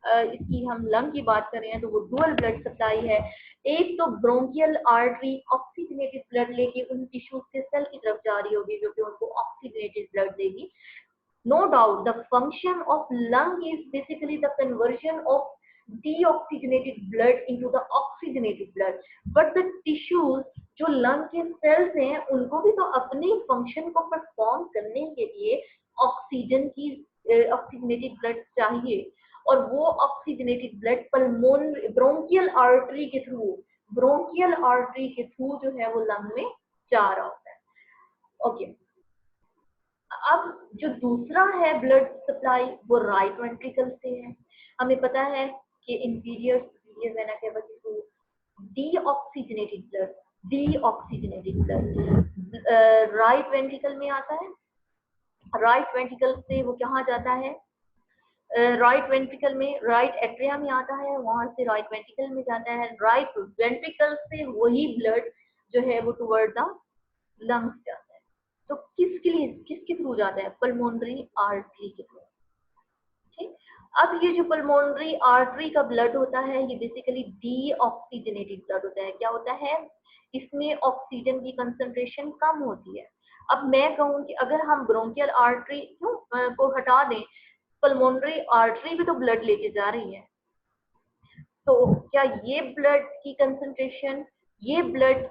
इसकी हम लंग की बात कर रहे हैं तो वो डुअल ब्लड सप्लाई है। एक तो ब्रोंकियल आर्टरी ऑक्सीजनेटेड ब्लड लेके उन टिश्यूज के सेल की तरफ जा रही होगी जो कि उनको ऑक्सीजनेटेड ब्लड देगी। No doubt, the function of lung is basically the conversion of deoxygenated blood into the oxygenated blood. But the tissues जो lung के cells हैं उनको भी तो अपने function को perform करने के लिए ऑक्सीजन की ऑक्सीजनेटेड ब्लड चाहिए और वो oxygenated blood pulmonary bronchial artery के थ्रू जो है वो लंग में जा रहा होता है। ओके, अब जो दूसरा है ब्लड सप्लाई वो राइट वेंट्रिकल से है। हमें पता है कि इंफीरियर सुपीरियर वेना केवा के through deoxygenated blood right ventricle में आता है। राइट वेंट्रिकल से वो कहाँ जाता है? राइट वेंट्रिकल में राइट एट्रिया में आता है, वहां से राइट वेंट्रिकल में जाता है। राइट वेंट्रिकल से वही ब्लड जो है वो टुवर्ड द लंग्स जाता है। तो किसके थ्रू जाता है? पल्मोनरी आर्टरी के थ्रू। ठीक, अब ये जो पल्मोनरी आर्टरी का ब्लड होता है ये बेसिकली डीऑक्सीजनेटेड ब्लड होता है। क्या होता है? इसमें ऑक्सीजन की कंसंट्रेशन कम होती है। अब मैं कहूँ कि अगर हम ब्रोंकियल आर्टरी को हटा दें, पल्मोनरी आर्टरी भी तो ब्लड लेके जा रही है, तो क्या ये ब्लड की कंसंट्रेशन, ये ब्लड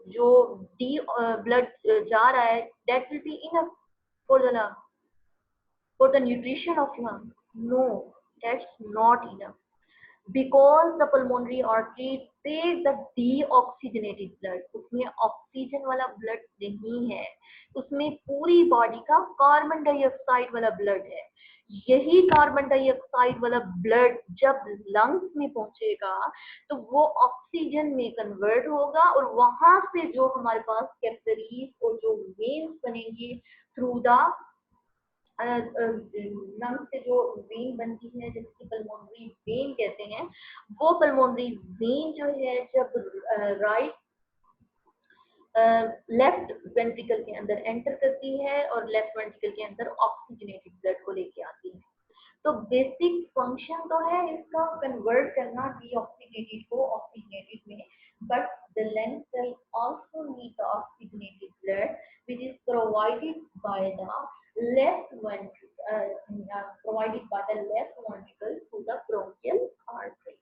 जो डी ब्लड जा रहा है that will be enough for the lung, for the nutrition of lung? No, that's not enough because the pulmonary artery takes the deoxygenated blood, उसमें ऑक्सीजन वाला ब्लड नहीं है, उसमें पूरी बॉडी का कार्बन डाइऑक्साइड वाला ब्लड है। यही कार्बन डाइऑक्साइड वाला ब्लड जब लंग्स में पहुंचेगा तो वो ऑक्सीजन में कन्वर्ट होगा और वहां से जो हमारे पास कैपिलरीज और जो वेन्स बनेंगे थ्रू द लंग से जो वेन बनती है जिसकी पल्मोनरी वेन कहते हैं, वो पल्मोनरी वेन जो है जब राइट लेफ्ट वेंट्रिकल के अंदर एंटर करती है और लेफ्ट वेंट्रिकल के अंदर ऑक्सीजनेटेड ब्लड को लेके आती है। तो बेसिक फंक्शन तो है इसका कन्वर्ट करना डीऑक्सीजनेटेड को ऑक्सीजनेटेड में, but the lung cell also need the oxygenated blood which is provided by the left ventricle through the bronchial artery,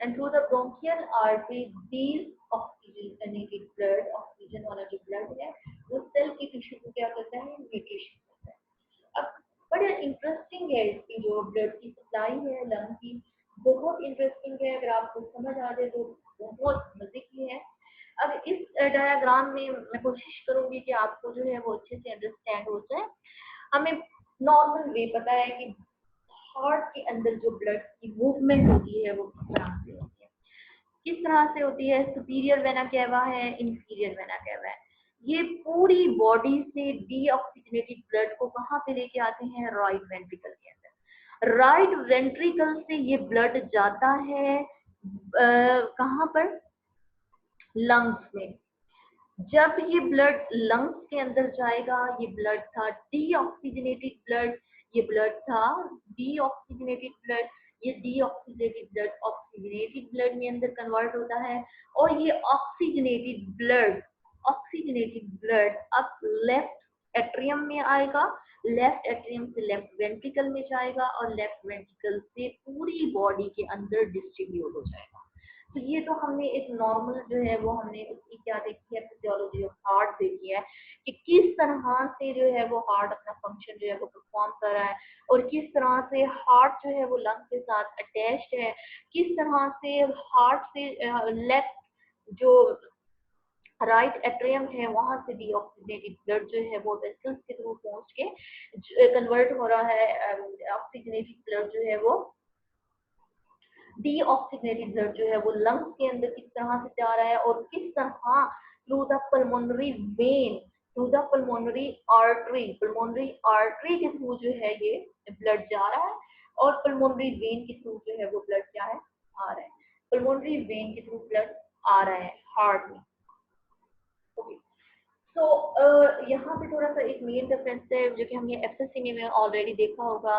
and through the bronchial artery these oxygenated blood, oxygen वाला जो blood है वो cell की tissue को क्या करता है? Nutrition करता है। अब बड़ा इंटरेस्टिंग है इसकी जो ब्लड की सप्लाई है लंग की, बहुत इंटरेस्टिंग है। अगर आपको समझ आ जाए तो बहुत मजे की है। अब इस डायग्राम में मैं कोशिश करूंगी कि आपको जो है वो अच्छे से अंडरस्टैंड हो जाए। हमें नॉर्मल वे पता है कि हार्ट के अंदर जो ब्लड की मूवमेंट होती है वो किस तरह से होती है, किस तरह से होती है? सुपीरियर वेना केवा है, इंफीरियर वेना केवा है। ये पूरी बॉडी से डीऑक्सीजनेटेड ब्लड को कहाँ पे लेके आते हैं? राइट वेंट्रिकल के अंदर। राइट वेंट्रिकल से ये ब्लड जाता है कहाँ पर? लंग्स में। जब ये ब्लड लंग्स के अंदर जाएगा, ये ब्लड था डीऑक्सीजनेटेड ब्लड, ये ब्लड था डीऑक्सीजनेटेड ब्लड, ये डीऑक्सीजनेटेड ब्लड ऑक्सीजनेटेड ब्लड में अंदर कन्वर्ट होता है और ये ऑक्सीजनेटेड ब्लड अब लेफ्ट एट्रियम में आएगा, लेफ्ट एट्रियम से लेफ्ट वेंट्रिकल में जाएगा और लेफ्ट वेंट्रिकल से पूरी बॉडी के अंदर डिस्ट्रीब्यूट हो जाएगा। तो ये तो हमने एक नॉर्मल जो है वो हमने उसकी क्या देखी है? फिजियोलॉजी ऑफ हार्ट देखी है कि किस तरह से जो है वो हार्ट अपना फंक्शन जो है वो परफॉर्म कर रहा है और किस तरह से हार्ट जो है वो लंग के साथ अटैच्ड है, किस तरह से हार्ट से लेफ्ट जो राइट एट्रियम है वहां से डीऑक्सीजनेटेड ब्लड जो है वो वेसल्स के थ्रू पहुंच के कन्वर्ट हो रहा है। ऑक्सीजनेटेड ब्लड जो है वो डीऑक्सीजनेटेड ब्लड जो है वो लंग्स के अंदर किस तरह से जा रहा है और किस तरह through the pulmonary when, through the pulmonary artery के थ्रू जो है ये ब्लड जा रहा है और पल्मोनरी वेन के थ्रू जो है वो ब्लड क्या है? आ रहा है। पल्मोनरी वेन के थ्रू ब्लड आ रहा है हार्ट में। ओके, सो यहाँ पे थोड़ा सा एक मेन डिफरेंस है जो कि हमने एफएससी में ऑलरेडी देखा होगा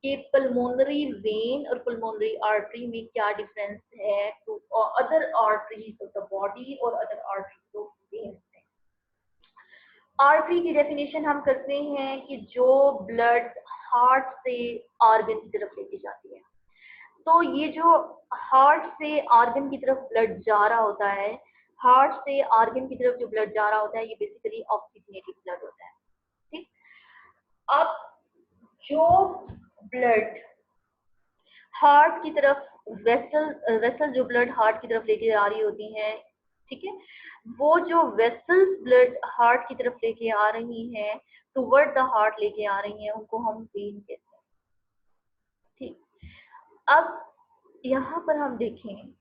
कि पल्मोनरी वेन और पल्मोनरी आर्टरी में क्या डिफरेंस है to other arteries of the body और other arteries of veins. Artery की डेफिनेशन हम करते हैं कि जो ब्लड हार्ट से ऑर्गन की तरफ लेके जाती है। तो ये जो हार्ट से ऑर्गन की तरफ ब्लड जा रहा होता है, हार्ट से ऑर्गन की तरफ जो ब्लड जा रहा होता है, ये बेसिकली ऑक्सीजनेटेड ब्लड होता है। ठीक। अब जो ब्लड हार्ट की तरफ वेसल जो ब्लड हार्ट की तरफ लेके आ रही होती है, ठीक है, वो जो वेसल्स ब्लड हार्ट की तरफ लेके आ रही हैं, टुवर्ड द हार्ट लेके आ रही हैं, उनको हम वेन कहते हैं। ठीक। अब यहाँ पर हम देखें,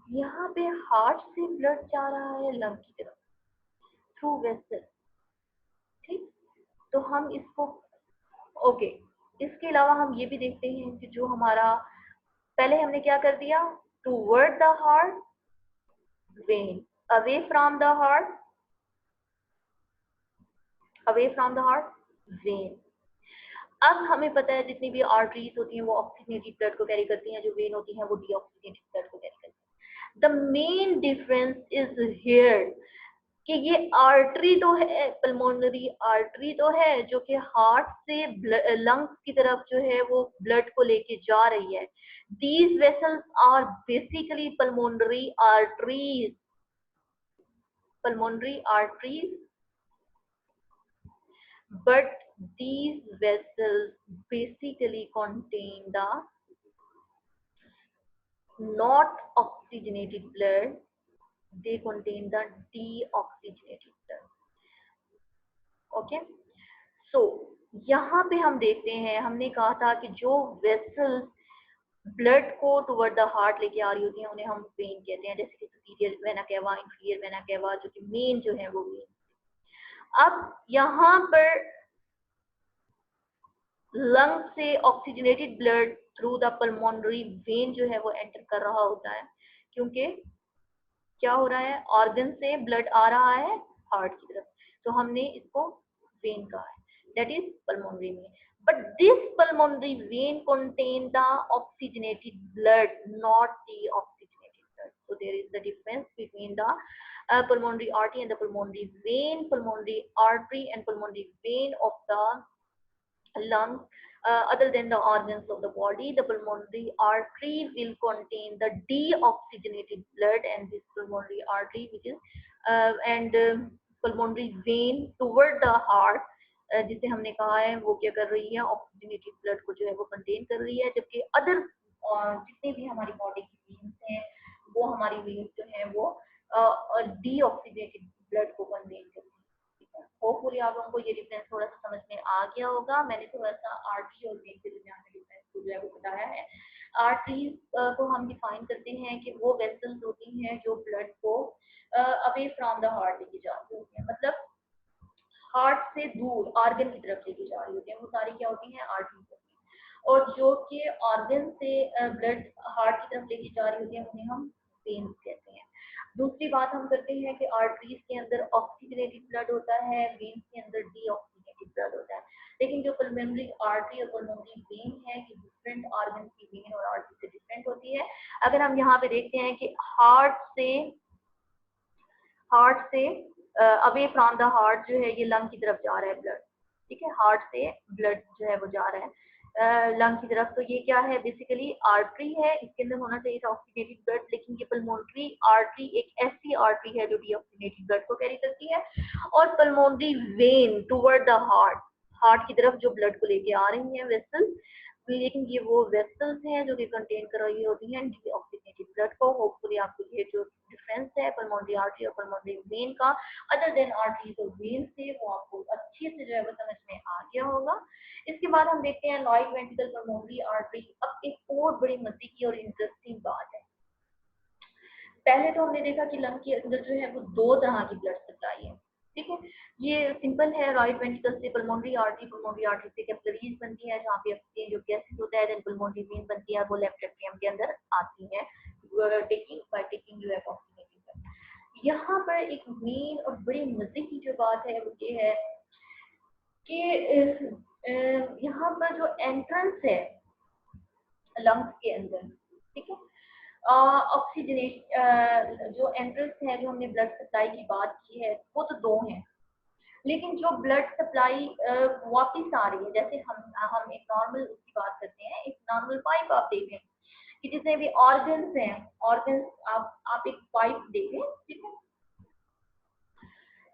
यहाँ पे हार्ट से ब्लड जा रहा है लंग की तरफ थ्रू वेसल। ठीक। तो हम इसको ओके। इसके अलावा हम ये भी देखते हैं कि जो हमारा पहले हमने क्या कर दिया, toward the heart when, away from the heart, away from the heart when. अब हमें पता है जितनी भी आर्टरीज होती हैं वो ऑक्सीजनेटेड ब्लड को कैरी करती हैं, जो वेन होती हैं वो डीऑक्सीजनेटेड ब्लड को कैरी करती हैं। The main difference is here कि ये आर्टरी तो है, पल्मोनरी आर्टरी तो है जो कि हार्ट से लंग्स की तरफ जो है वो ब्लड को लेके जा रही है। These vessels are basically pulmonary arteries, but these vessels basically contain the not oxygenated blood, they contain the deoxygenated blood. Okay. So यहाँ पे हम देखते हैं, हमने कहा था कि जो वेसल्स ब्लड को टुवर्ड द हार्ट लेके आ रही होती हैं उन्हें हम वेन कहते हैं, जैसे कि superior vena cava, inferior vena cava, जो कि मेन जो है वो वेन। अब यहाँ पर लंग से oxygenated blood through the pulmonary vein जो है वो एंटर कर रहा होता है, क्योंकि क्या हो रहा है, ऑर्गन से ब्लड आ रहा है हार्ट की तरफ, तो हमने इसको वेन कहा है, that is pulmonary vein. But this pulmonary vein contain the oxygenated blood, not the oxygenated blood. So there is the difference between the pulmonary artery and the pulmonary vein. Pulmonary artery and pulmonary vein of the lungs, other than the organs of the body, the pulmonary artery will contain the deoxygenated blood, and this pulmonary artery, which is and pulmonary vein toward the heart, जिसे हमने कहा है वो क्या कर रही है, oxygenated blood को जो है वो कंटेन कर रही है, जबकि अदर जितने भी हमारी बॉडी की वेन्स हैं वो हमारी वेन्स जो है वो डीऑक्सीजनेटेड ब्लड को कंटेन कर रही है। होपफुली आप लोगों को ये डिफरेंस थोड़ा सा समझ में आ गया होगा। मैंने थोड़ा सा आर्टरी और वेन के दरमियान में डिफरेंस को जो है वो बताया है। आर्टरीज को हम डिफाइन करते हैं कि वो वेसल्स होती हैं जो ब्लड को अवे फ्रॉम द हार्ट लेके जाती होती हैं, मतलब हार्ट से दूर ऑर्गन की तरफ लेके जा रही होती हैं, वो सारी क्या होती हैं, आर्टरीज होती हैं। और जो कि ऑर्गन से ब्लड हार्ट की तरफ लेके जा रही होती हैं उन्हें हम वेन्स कहते हैं। दूसरी बात हम करते हैं कि आर्टरीज के अंदर ऑक्सीजनेटेड ब्लड होता है, वेन्स के अंदर डीऑक्सीजनेटेड ब्लड होता है। लेकिन जो पल्मोनरी आर्टरी और पल्मोनरी वेन है कि डिफरेंट ऑर्गन की वेन और आर्टरी से डिफरेंट होती है। अगर हम यहाँ पे देखते हैं कि हार्ट से अवे फ्रॉम द हार्ट जो है ये लंग की तरफ जा रहा है ब्लड, ठीक है, हार्ट से ब्लड जो है वो जा रहा है लंग की तरफ, तो ये क्या है, बेसिकली आर्टरी है, इसके अंदर होना चाहिए था ऑक्सीजनेटेड ब्लड, लेकिन ये पल्मोनरी आर्टरी एक ऐसी आर्टरी है जो डीऑक्सीजनेटेड ब्लड को कैरी करती है। और pulmonary vein toward the heart, heart की तरफ जो ब्लड को लेके आ रही है वेसल, लेकिन ये वो वेसल्स हैं जो कि कंटेन कर रही होती हैं डीऑक्सीजनेटेड ब्लड को। होपफुली आपको ये जो डिफरेंस है पल्मोनरी आर्टरी और पल्मोनरी वेन का, अदर देन आर्टरीज और वेन से, वो आपको अच्छे से जो है वो समझ में आ गया होगा। इसके बाद हम देखते हैं राइट वेंट्रिकल पल्मोनरी आर्टरी। अब एक और बड़ी मजे की और इंटरेस्टिंग बात है, पहले तो हमने देखा कि लंग के अंदर जो है वो दो तरह की ब्लड सप्लाई है, ठीक है, ये सिंपल है, राइट वेंट्रिकल से पल्मोनरी आर्टरी से कैपिलरीज बनती है जहाँ पे ऑक्सीजन जो गैसेस होता है, देन पल्मोनरी वेन बनती है, वो लेफ्ट एट्रियम के अंदर आती है, टेकिंग जो है ऑक्सीजन। यहाँ पर एक मेन और बड़ी मजे की जो बात है वो ये है कि यहाँ पर जो एंट्रेंस है लंग्स के अंदर, ठीक है, ऑक्सीजनेट जो एंट्रेंस है, जो हमने ब्लड सप्लाई की बात की है, वो तो दो हैं। लेकिन जो ब्लड सप्लाई वापिस आ रही है, जैसे हम एक नॉर्मल उसकी बात करते हैं, एक नॉर्मल पाइप आप देखें कि जितने भी ऑर्गन्स हैं, ऑर्गन्स आप एक पाइप देखें, ठीक है,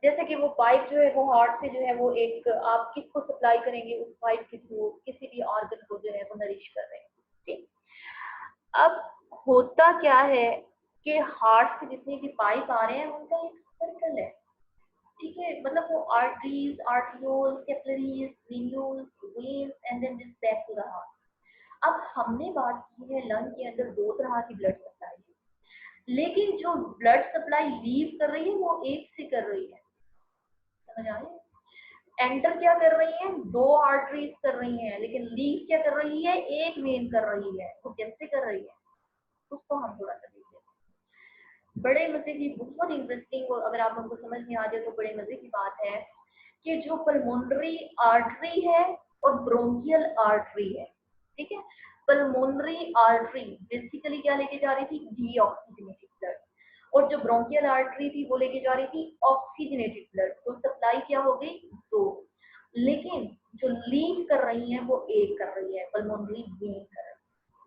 जैसे कि वो पाइप जो है वो हार्ट से जो है वो एक आप किसको सप्लाई करेंगे, उस पाइप के थ्रू किसी भी ऑर्गन को जो है वो नरिश कर रहे हैं, ठीक। अब होता क्या है कि हार्ट से जितने भी पाइप आ रहे हैं उनका एक सर्कल है, ठीक है, मतलब वो arteries, arterioles, capillaries, venules, veins and then this back to the heart. अब हमने बात की है लंग के अंदर दो तरह की ब्लड सप्लाई है, लेकिन जो ब्लड सप्लाई लीव कर रही है वो एक से कर रही है, समझ आ रही है? एंटर क्या कर रही है, दो आर्टरीज कर रही हैं, लेकिन लीव क्या कर रही है, एक वेन कर रही है। वो कैसे कर रही है उसको हम थोड़ा सा देखते हैं। बड़े मजे की, बहुत इंटरेस्टिंग, और अगर आप हमको समझ में आ जाए तो बड़े मजे की बात है कि जो पल्मोनरी आर्टरी है और ब्रोंकियल आर्टरी है, ठीक है, पल्मोनरी आर्टरी बेसिकली क्या लेके जा रही थी, डीऑक्सीजनेटेड ब्लड, और जो ब्रोंकियल आर्टरी थी वो लेके जा रही थी ऑक्सीजनेटेड ब्लड। तो सप्लाई क्या हो गई, दो, लेकिन जो लीव कर रही है वो एक कर रही है, पल्मोनरी वेन कर रही है,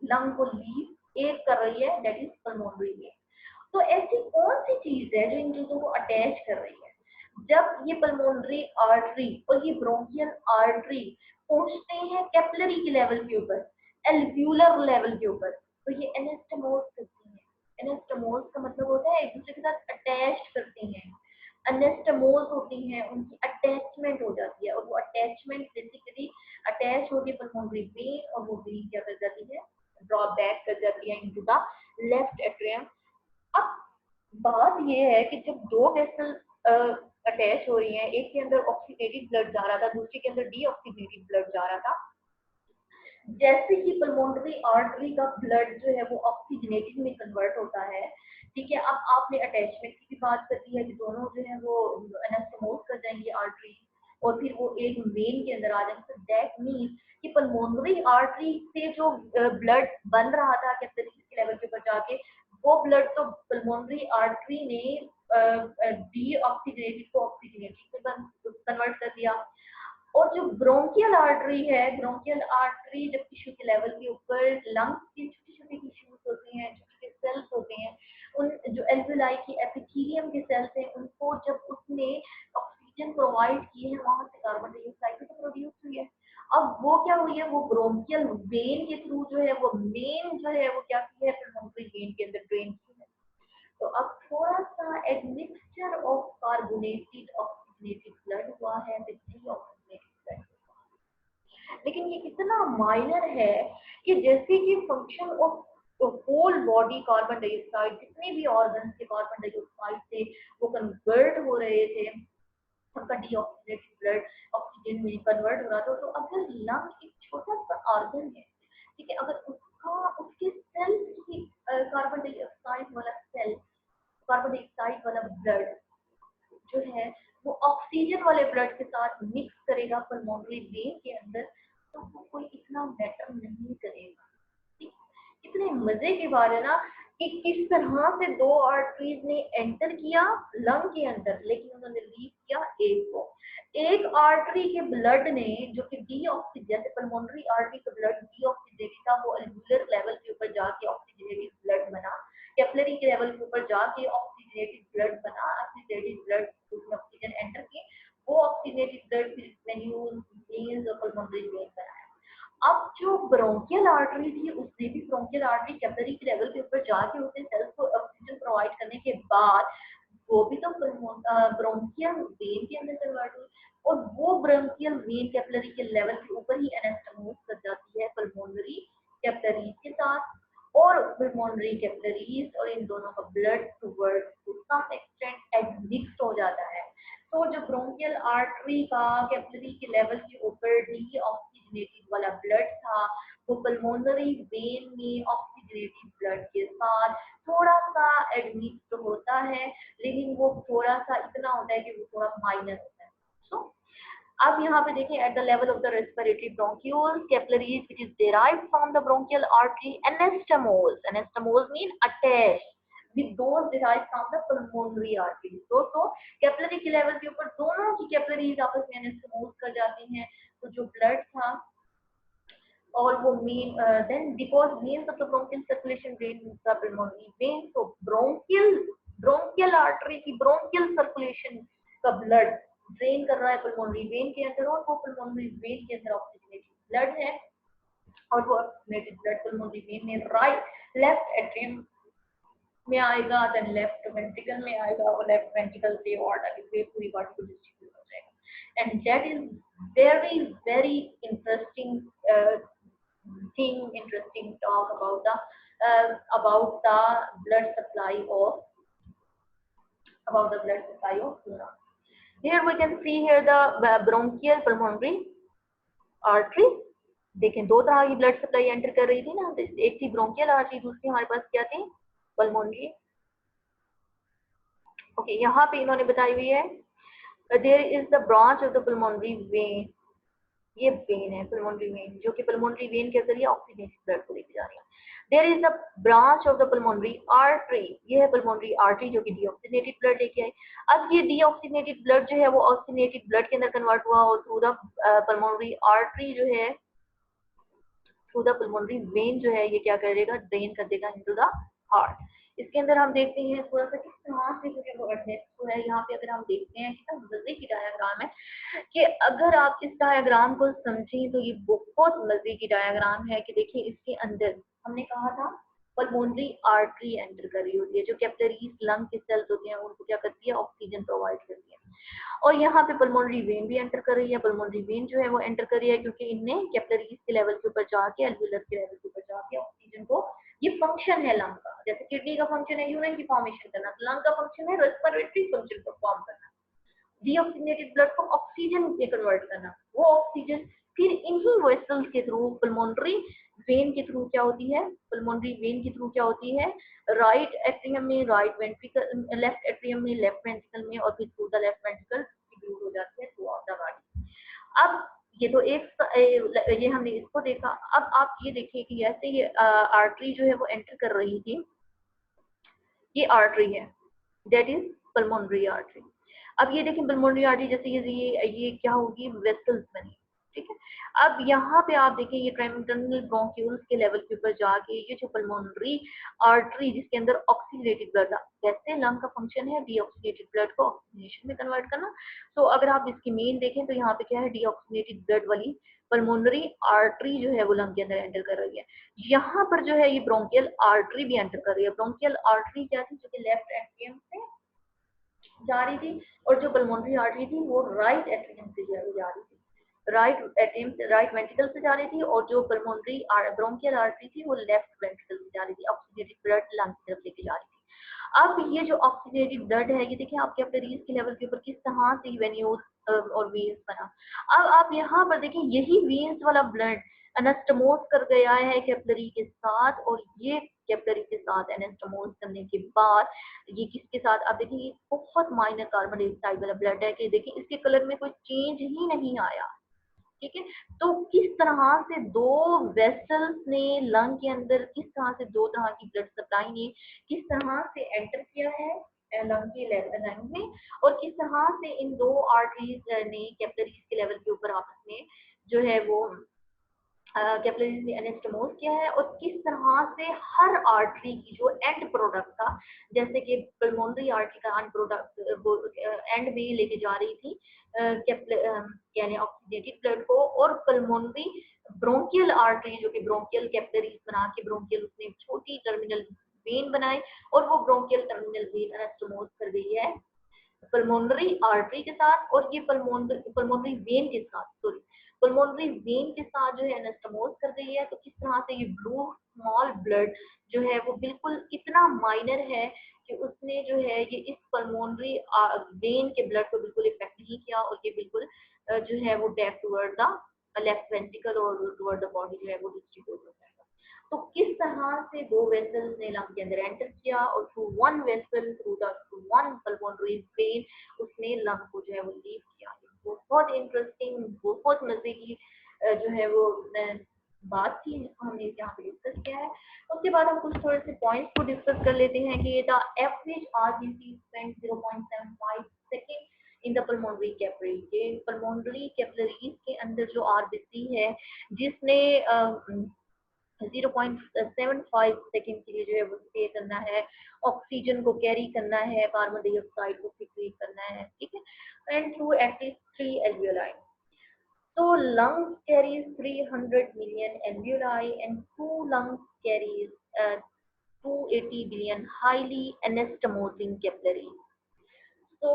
लंग को लीव एक कर रही है, दैट इज पल्मोनरी वेन। तो ऐसी कौन सी चीज है जो इन चीजों को अटैच कर रही है? जब ये पल्मोनरी आर्टरी और ये ब्रोंकियल आर्टरी पहुंचते हैं कैपिलरी के लेवल के ऊपर, एल्व्यूलर लेवल के ऊपर, तो ये एनास्टोमोस करती हैं। एनास्टोमोस का मतलब होता है एक दूसरे के साथ अटैच करती हैं, अनेस्टमोस होती हैं, उनकी अटैचमेंट हो जाती है, और वो अटैचमेंट बेसिकली अटैच होती है पल्मोनरी वेन, और वो वेन क्या कर जाती है, ड्रॉ बैक कर जाती है इनटू द लेफ्ट एट्रियम। अब बात ये है कि जब दो वेसल अटैच हो रही हैं, एक के अंदर ऑक्सीडेटेड ब्लड जा रहा था, दूसरे के अंदर डीऑक्सीडेटेड ब्लड जा रहा था, जैसे ही पल्मोनरी आर्टरी का ब्लड जो है वो ऑक्सीजनेटेड में कन्वर्ट होता है, ठीक है, अब आपने अटैचमेंट की भी बात कर दी है कि दोनों जो है वो एनास्टोमोस कर जाएंगे आर्टरी, और फिर वो एक वेन के अंदर आ जाएंगे। तो दैट मीन कि पल्मोनरी आर्टरी से जो ब्लड बन रहा था कैपिलरी के लेवल के ऊपर जाके, वो ब्लड तो पल्मोनरी आर्टरी ने डीऑक्सीजनेटेड को ऑक्सीजनेटेड में कन्वर्ट कर दिया। और जो ब्रोंकियल आर्टरी है, ब्रोंकियल आर्टरी जब टिश्यू के लेवल के ऊपर, लंग्स के छोटे छोटे टिश्यूज होते हैं, छोटे छोटे सेल्स होते हैं, उन जो एल्वेलाई की एपिथेलियम के सेल्स हैं, उनको जब उसने ऑक्सीजन प्रोवाइड की है, वहां से कार्बन डाइऑक्साइड तो प्रोड्यूस हुई है। अब वो क्या हुई है, वो ब्रोंकियल वेन के थ्रू जो है वो मेन जो है वो क्या की है, पल्मोनरी वेन के अंदर ड्रेन की है। तो अब थोड़ा सा admixture of carbonated oxygenated blood हुआ है विद डीऑक्सीजनेटेड ब्लड, लेकिन ये इतना माइनर है कि जैसे कि function of whole body carbon dioxide, जितने भी ऑर्गन के कार्बन डाइऑक्साइड से वो कन्वर्ट हो रहे थे, उनका डीऑक्सीजनेटेड ब्लड ऑक्सीजन में कन्वर्ट हो रहा था। तो अगर लंग एक छोटा सा ऑर्गन है, ठीक है, अगर उसका उसके सेल की कार्बन डाइऑक्साइड वाला सेल, कार्बन डाइऑक्साइड वाला ब्लड जो है वो ऑक्सीजन वाले ब्लड के साथ मिक्स करेगा पल्मोनरी वेन के अंदर, तो वो कोई इतना मैटर नहीं करेगा। ठीक? इतने मजे की बात है ना कि किस तरह से दो आर्टरीज ने एंटर किया लंग के अंदर, लेकिन उन्होंने लीव किया एक को। एक आर्टरी के ब्लड ने जो कि डीऑक्सीजन, जैसे पल्मोनरी आर्टरी का ब्लड डीऑक्सीजेटेड था, वो एल्वुलर लेवल के ऊपर जाके ऑक्सीजनेटेड ब्लड बना, कैपिलरी के लेवल के ऊपर जाके ऑक्सीजनेटेड ब्लड बना, ऑक्सीजनेटेड ब्लड उसमें ऑक्सीजन एंटर किए, वो ऑक्सीजनेटेड ब्लड फिर वेन्यूल्स, वेन्स और पल्मोनरी वेन बनाया। अब जो ब्रोंकियल आर्टरी थी उसने भी, ब्रोंकियल आर्टरी कैपिलरी के लेवल के ऊपर जाके उसने सेल्स को ऑक्सीजन प्रोवाइड करने के बाद वो भी तो ब्रोंकियल वेन के अंदर कन्वर्ट हुई, और वो ब्रोंकियल वेन कैपिलरी के लेवल के ऊपर ही एनास्टोमोस कर जाती है पल्मोनरी कैपिलरीज के साथ, और पल्मोनरी कैपिलरीज और इन दोनों का blood toward to some extent admixed हो जाता है। तो जो ब्रोंकियल आर्टरी का कैपिलरी के लेवल के ऊपर डीऑक्सीजनेटेड वाला ब्लड था, वो पल्मोनरी वेन में ऑक्सीजनेटेड ब्लड के साथ थोड़ा सा एडमिक्स्ड होता है, लेकिन यहाँ पे देखिए at the level of the respiratory bronchioles capillaries which is derived from the bronchial artery anastomosis mean attached with those derived from the pulmonary arteries. तो कैपिलरी के लेवल के ऊपर दोनों की कैपिलरीज आपस में एनास्टोमोस कर जाती हैं, तो जो ब्लड था और वो main then because mains of the bronchial circulation drain the pulmonary vein, तो ब्रोंकियल आर्टरी की ब्रोंकियल सर्कुलेशन का ब्लड ड्रेन कर रहा है पल्मोनरी वेन के अंदर, और वो पल्मोनरी वेन के अंदर ऑक्सीजनेटेड ब्लड है, और वो ऑक्सीजनेटेड ब्लड पल्मोनरी वेन में राइट लेफ्ट एट्रियम में आएगा, देन लेफ्ट वेंट्रिकल में आएगा, और लेफ्ट वेंट्रिकल से ऑर्डर के पूरी बॉडी को डिस्ट्रीब्यूट हो जाएगा। And that is very very interesting interesting talk about the blood supply of neurons. Here we can see here the bronchial pulmonary artery. देखें दो तरह की ब्लड सप्लाई एंटर कर रही थी ना, एक थी ब्रोंकियल आर्टरी, दूसरी हमारे पास क्या थी, पल्मोनरी। ओके, यहाँ पे इन्होंने बताई हुई है there is the branch of the pulmonary vein, ये वेन है पल्मोनरी वेन, जो कि पल्मोनरी वेन के जरिए ऑक्सीजनेटेड ब्लड को लेके जा रही है। There is the branch of the pulmonary artery, ये है पल्मोनरी आर्टरी जो कि डीऑक्सीजनेटेड ब्लड लेके आई। अब ये डीऑक्सीजनेटेड ब्लड जो है वो ऑक्सीजनेटेड ब्लड के अंदर कन्वर्ट हुआ, और थ्रू द पल्मोनरी आर्टरी जो है, थ्रू द पल्मोनरी वेन जो है, ये क्या करेगा, ड्रेन कर देगा इनटू द हार्ट। इसके अंदर हम देखते हैं थोड़ा सा किस तरह से जो है यहाँ पे अगर हम देखते हैं कितना मजे की डायग्राम है, कि अगर आप इस डायग्राम को समझें तो ये बहुत मजे की डायग्राम है। कि देखिए इसके अंदर हमने कहा था पल्मोनरी आर्टरी एंटर कर रही होती है, जो कैपिलरीज लंग के सेल्स होते हैं उनको क्या करती है, ऑक्सीजन प्रोवाइड करती है, और यहाँ पे पल्मोनरी वेन भी एंटर कर रही है। पल्मोनरी वेन जो है वो एंटर कर रही है क्योंकि इनने कैपिलरीज के लेवल के ऊपर जाके, एल्वियोलर के लेवल के ऊपर जाके ऑक्सीजन को, ये फंक्शन है लंग का, जैसे किडनी का फंक्शन है यूरिन की फॉर्मेशन करना, तो लंग का फंक्शन है रेस्पिरेटरी फंक्शन परफॉर्म करना, डीऑक्सीजनेटेड ब्लड को ऑक्सीजन में कन्वर्ट करना। वो ऑक्सीजन फिर इन्हीं वेसल्स के थ्रू पल्मोनरी वेन के थ्रू क्या होती है, पल्मोनरी वेन के थ्रू क्या होती है, राइट एट्रियम में, राइट वेंट्रिकल, लेफ्ट एट्रियम में, लेफ्ट वेंट्रिकल में, और फिर through the left ventricle distribute हो जाती है थ्रू आउट द बॉडी। अब ये तो ये हमने इसको देखा। अब आप ये देखिए कि जैसे ये आर्टरी जो है वो एंटर कर रही थी, ये आर्टरी है, दैट इज पल्मोनरी आर्टरी। अब ये देखिए पल्मोनरी आर्टरी जैसे ये क्या होगी, वेसल्स बनी, ठीक है। अब यहाँ पे आप देखिए ये ट्राइमेटर्नल ब्रोंक्यूल्स के लेवल के ऊपर जाके ये जो पल्मोनरी आर्टरी जिसके अंदर ऑक्सीजनेटेड ब्लड, वैसे लंग का फंक्शन है डीऑक्सीजनेटेड ब्लड को ऑक्सीजनेशन में कन्वर्ट करना। तो अगर आप इसकी मेन देखें तो यहाँ पे क्या है, डीऑक्सीजनेटेड ब्लड वाली पल्मोनरी आर्टरी जो है वो लंग के अंदर एंटर कर रही है। यहाँ पर जो है ये ब्रोंकियल आर्टरी भी एंटर कर रही है। ब्रोंकियल आर्टरी क्या थी, जो कि लेफ्ट एट्रियम से जा रही थी, और जो पल्मोनरी आर्टरी थी वो राइट एट्रियम से जा रही थी, राइट एट्रियम से, राइट वेंट्रिकल से जा रही थी, और जो पल्मोनरी ब्रोंकियल आर्टरी थी वो लेफ्ट वेंट्रिकल से जा रही थी, ऑक्सीजनेटेड ब्लड लंग की तरफ लेके जा रही थी। अब ये जो ऑक्सीजनेटेड ब्लड है, ये देखिए आपके कैपिलरीज के लेवल के ऊपर किस तरह से वेन्यूज और वेन्स बना। अब आप यहाँ पर देखिए यही वेन्स वाला ब्लड एनास्टोमोस कर गया है कैपिलरी के साथ, और ये कैपिलरी के साथ एनास्टोमोस करने के बाद ये किसके साथ, आप देखिए ये बहुत माइनर कार्बन डाइऑक्साइड वाला ब्लड है, कि देखिए इसके कलर में कोई चेंज ही नहीं आया, ठीक है। तो किस तरह से दो वेसल्स ने लंग के अंदर, किस तरह से दो तरह की ब्लड सप्लाई ने किस तरह से एंटर किया है लंग के लंग में, और किस तरह से इन दो आर्टरीज ने कैपिलरीज के लेवल के ऊपर आपस में जो है वो कैपिलरीज ने एनास्टोमोस किया है, और किस तरह से हर आर्टरी की जो एंड प्रोडक्ट था, जैसे कि पल्मोनरी आर्टरी का एंड प्रोडक्ट एंड में लेके जा रही थी यानी ऑक्सीजनेटेड ब्लड को, और पल्मोनरी ब्रोंकियल आर्टरी जो कि ब्रोंकियल कैपिलरीज बना के ब्रोंकियल उसने छोटी टर्मिनल वेन बनाई, और वो ब्रोंकियल टर्मिनल वेन एनास्टोमोस कर गई है पल्मोनरी आर्टरी के साथ, और ये पल्मोनरी वेन के साथ, सॉरी पल्मोनरी वेन के साथ जो है एनास्टोमोस कर गई है। तो किस तरह से ये ब्लू स्मॉल ब्लड जो है वो बिल्कुल इतना माइनर है कि उसने जो है ये इस पल्मोनरी वेन के ब्लड को बिल्कुल इफेक्ट नहीं किया, और ये बिल्कुल जो है वो back toward the left ventricle और टुवर्ड द बॉडी जो है वो डिस्ट्रीब्यूट हो जाएगा। तो किस तरह से दो वेसल्स ने लंग के अंदर एंटर किया, और through one vessel, through one pulmonary vein उसने लंग को जो है वो लीव किया, बहुत इंटरेस्टिंग, बहुत मजे की जो है वो बात थी जिसको हमने यहाँ पे डिस्कस किया है। उसके बाद हम कुछ थोड़े से पॉइंट्स को डिस्कस कर लेते हैं कि the average RBC spend 0.75 second in the pulmonary capillary. ये पल्मोनरी कैपिलरीज के अंदर जो आरबीसी है जिसने 0.75 सेकेंड के लिए जो है वो स्टे करना है, ऑक्सीजन को कैरी करना है, कार्बन डाइऑक्साइड को सिक्रीट करना है, ठीक है, and through at least 3 alveoli. So lungs carries 300 million alveoli and two lungs carries 280 billion highly anastomosing capillaries. So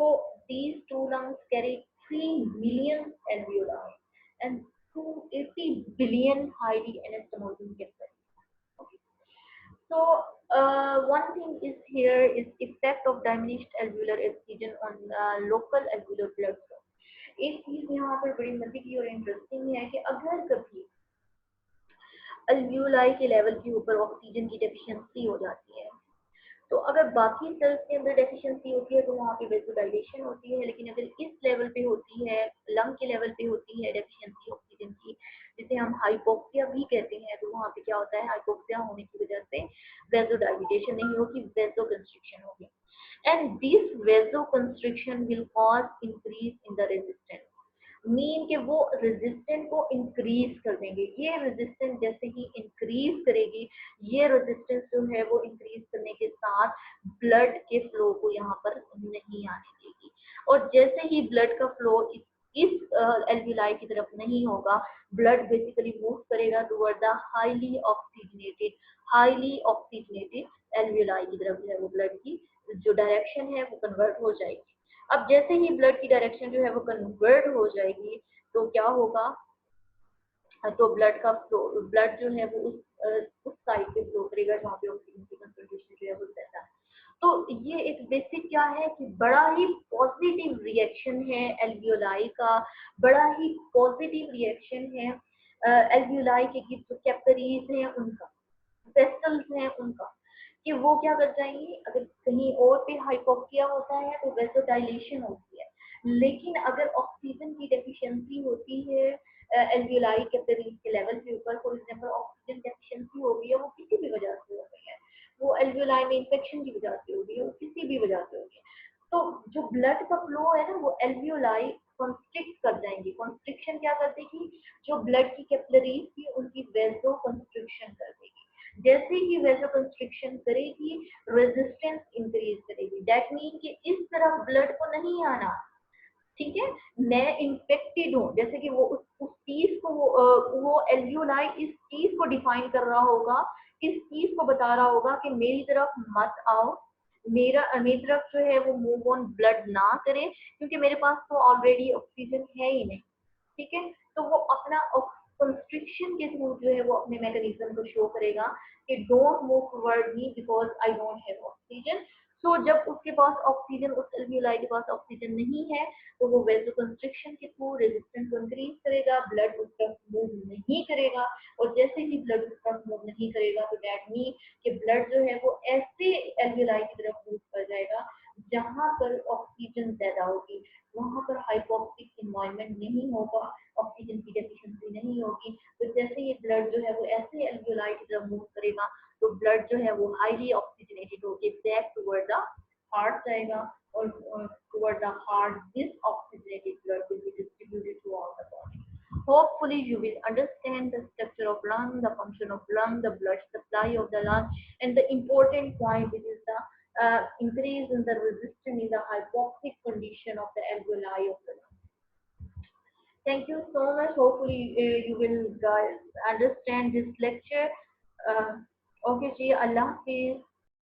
these two lungs carry 3 million alveoli and 280 billion highly anastomosing capillaries. Okay. So one thing is here is effect of diminished alveolar oxygen on local alveolar blood flow. एक चीज यहाँ पर बड़ी मजे की और interesting है कि अगर कभी अल्वियोलाई के लेवल के ऊपर ऑक्सीजन की डेफिशिएंसी हो जाती है, तो अगर बाकी सेल्स के अंदर डेफिशिएंसी होती है तो वहाँ पे वेसोडाइलेशन होती है, लेकिन अगर इस लेवल पे होती है, लंग के लेवल पे होती है डेफिशिएंसी ऑक्सीजन की, जिसे हम हाइपोक्सिया भी कहते हैं, तो वहाँ पे क्या होता है, हाइपोक्सिया होने की वजह से वेसोडाइलेशन नहीं होगी, वेसोकंस्ट्रिक्शन होगी, and this vasoconstriction will cause increase in the resistance. Mean के वो रेजिस्टेंस को इंक्रीज कर देंगे। ये रेजिस्टेंस जैसे ही इंक्रीज करेगी, ये रेजिस्टेंस जो है वो इंक्रीज करने के साथ ब्लड के फ्लो को यहाँ पर नहीं आने देगी, और जैसे ही ब्लड का फ्लो इस एल्वियोलाई की तरफ नहीं होगा, ब्लड बेसिकली मूव करेगा toward the highly oxygenated alveoli की तरफ, जो है वो ब्लड की जो डायरेक्शन है वो कन्वर्ट हो जाएगी। अब जैसे ही ब्लड की डायरेक्शन जो है वो कन्वर्ट हो जाएगी, तो क्या होगा, तो ब्लड का फ्लो, ब्लड जो है वो उस साइड पे फ्लो करेगा जहाँ पे ऑक्सीजन की कंसंट्रेशन जो है वो ज्यादा है। तो ये एक बेसिक क्या है कि बड़ा ही पॉजिटिव रिएक्शन है एल्वियोलाई का, बड़ा ही पॉजिटिव रिएक्शन है एल्वियोलाई के जो कैपिलरीज हैं उनका, वेसल्स हैं उनका, कि वो क्या कर जाएंगी, अगर कहीं और पे हाइपोक्सिया होता है तो वेसोडाइलेशन होती है, लेकिन अगर ऑक्सीजन की डेफिशिएंसी होती है एल्वियोलाई कैपिलरीज के लेवल के ऊपर, फॉर एग्जांपल ऑक्सीजन डेफिशिएंसी हो गई है, वो किसी भी वजह से हो गई है, वो एल्वियोलाई में इंफेक्शन की वजह से हो गई है, वो किसी भी वजह से हो गई है, तो जो ब्लड का फ्लो है ना वो एल्वियोलाई कंस्ट्रिक्ट कर जाएंगे। कंस्ट्रिक्शन क्या कर देगी, जो ब्लड की कैपिलरीज थी उनकी वेसो कंस्ट्रिक्शन कर देगी। जैसे ही वेसो कंस्ट्रिक्शन करेगी, रेजिस्टेंस इंक्रीज करेगी, दैट मीन कि इस तरफ ब्लड को नहीं आना, ठीक है, मैं इन्फेक्टेड हूँ, जैसे कि वो उस चीज को वो एल्वियोलाई इस चीज को डिफाइन कर रहा होगा, इस चीज को बता रहा होगा कि मेरी तरफ मत आओ, मेरी तरफ जो है वो मूव ऑन ब्लड ना करे, क्योंकि मेरे पास तो ऑलरेडी ऑक्सीजन है ही नहीं, ठीक है, तो वो अपना कंस्ट्रिक्शन के थ्रू जो है वो अपने मैकेनिज्म को शो करेगा कि don't move toward me because I don't have oxygen. So जब उसके पास ऑक्सीजन, उस एल्वियोलाई के पास ऑक्सीजन नहीं है, तो वो वेसो कंस्ट्रिक्शन के थ्रू रेजिस्टेंस को इंक्रीज करेगा, ब्लड उस तरफ मूव नहीं करेगा, और जैसे ही ब्लड उस तरफ मूव नहीं करेगा तो दैट मीन कि ब्लड जो है वो ऐसे एल्वियोलाई की तरफ मूव कर जाएगा जहां पर ऑक्सीजन ज्यादा होगी, वहां पर हाइपोक्सिक इन्वायरमेंट नहीं होगा, ऑक्सीजन की डेफिशिएंसी नहीं होगी, तो जैसे ही ब्लड जो है वो ऐसे एल्वियोलाई की तरफ मूव करेगा, तो ब्लड जो है वो हाईली ऑक्सीजनेटेड होकर बैक टुवर्ड द हार्ट जाएगा, और toward the heart this oxygenated blood will be distributed through all the body. Hopefully you will understand the structure of lung, the function of lung, the blood supply of the lung, and the important point which is the increase in the resistance in the hypoxic condition of the alveoli of the lung. Thank you so much. Hopefully you will guys understand this lecture. Okay, ji, Allah Hafiz.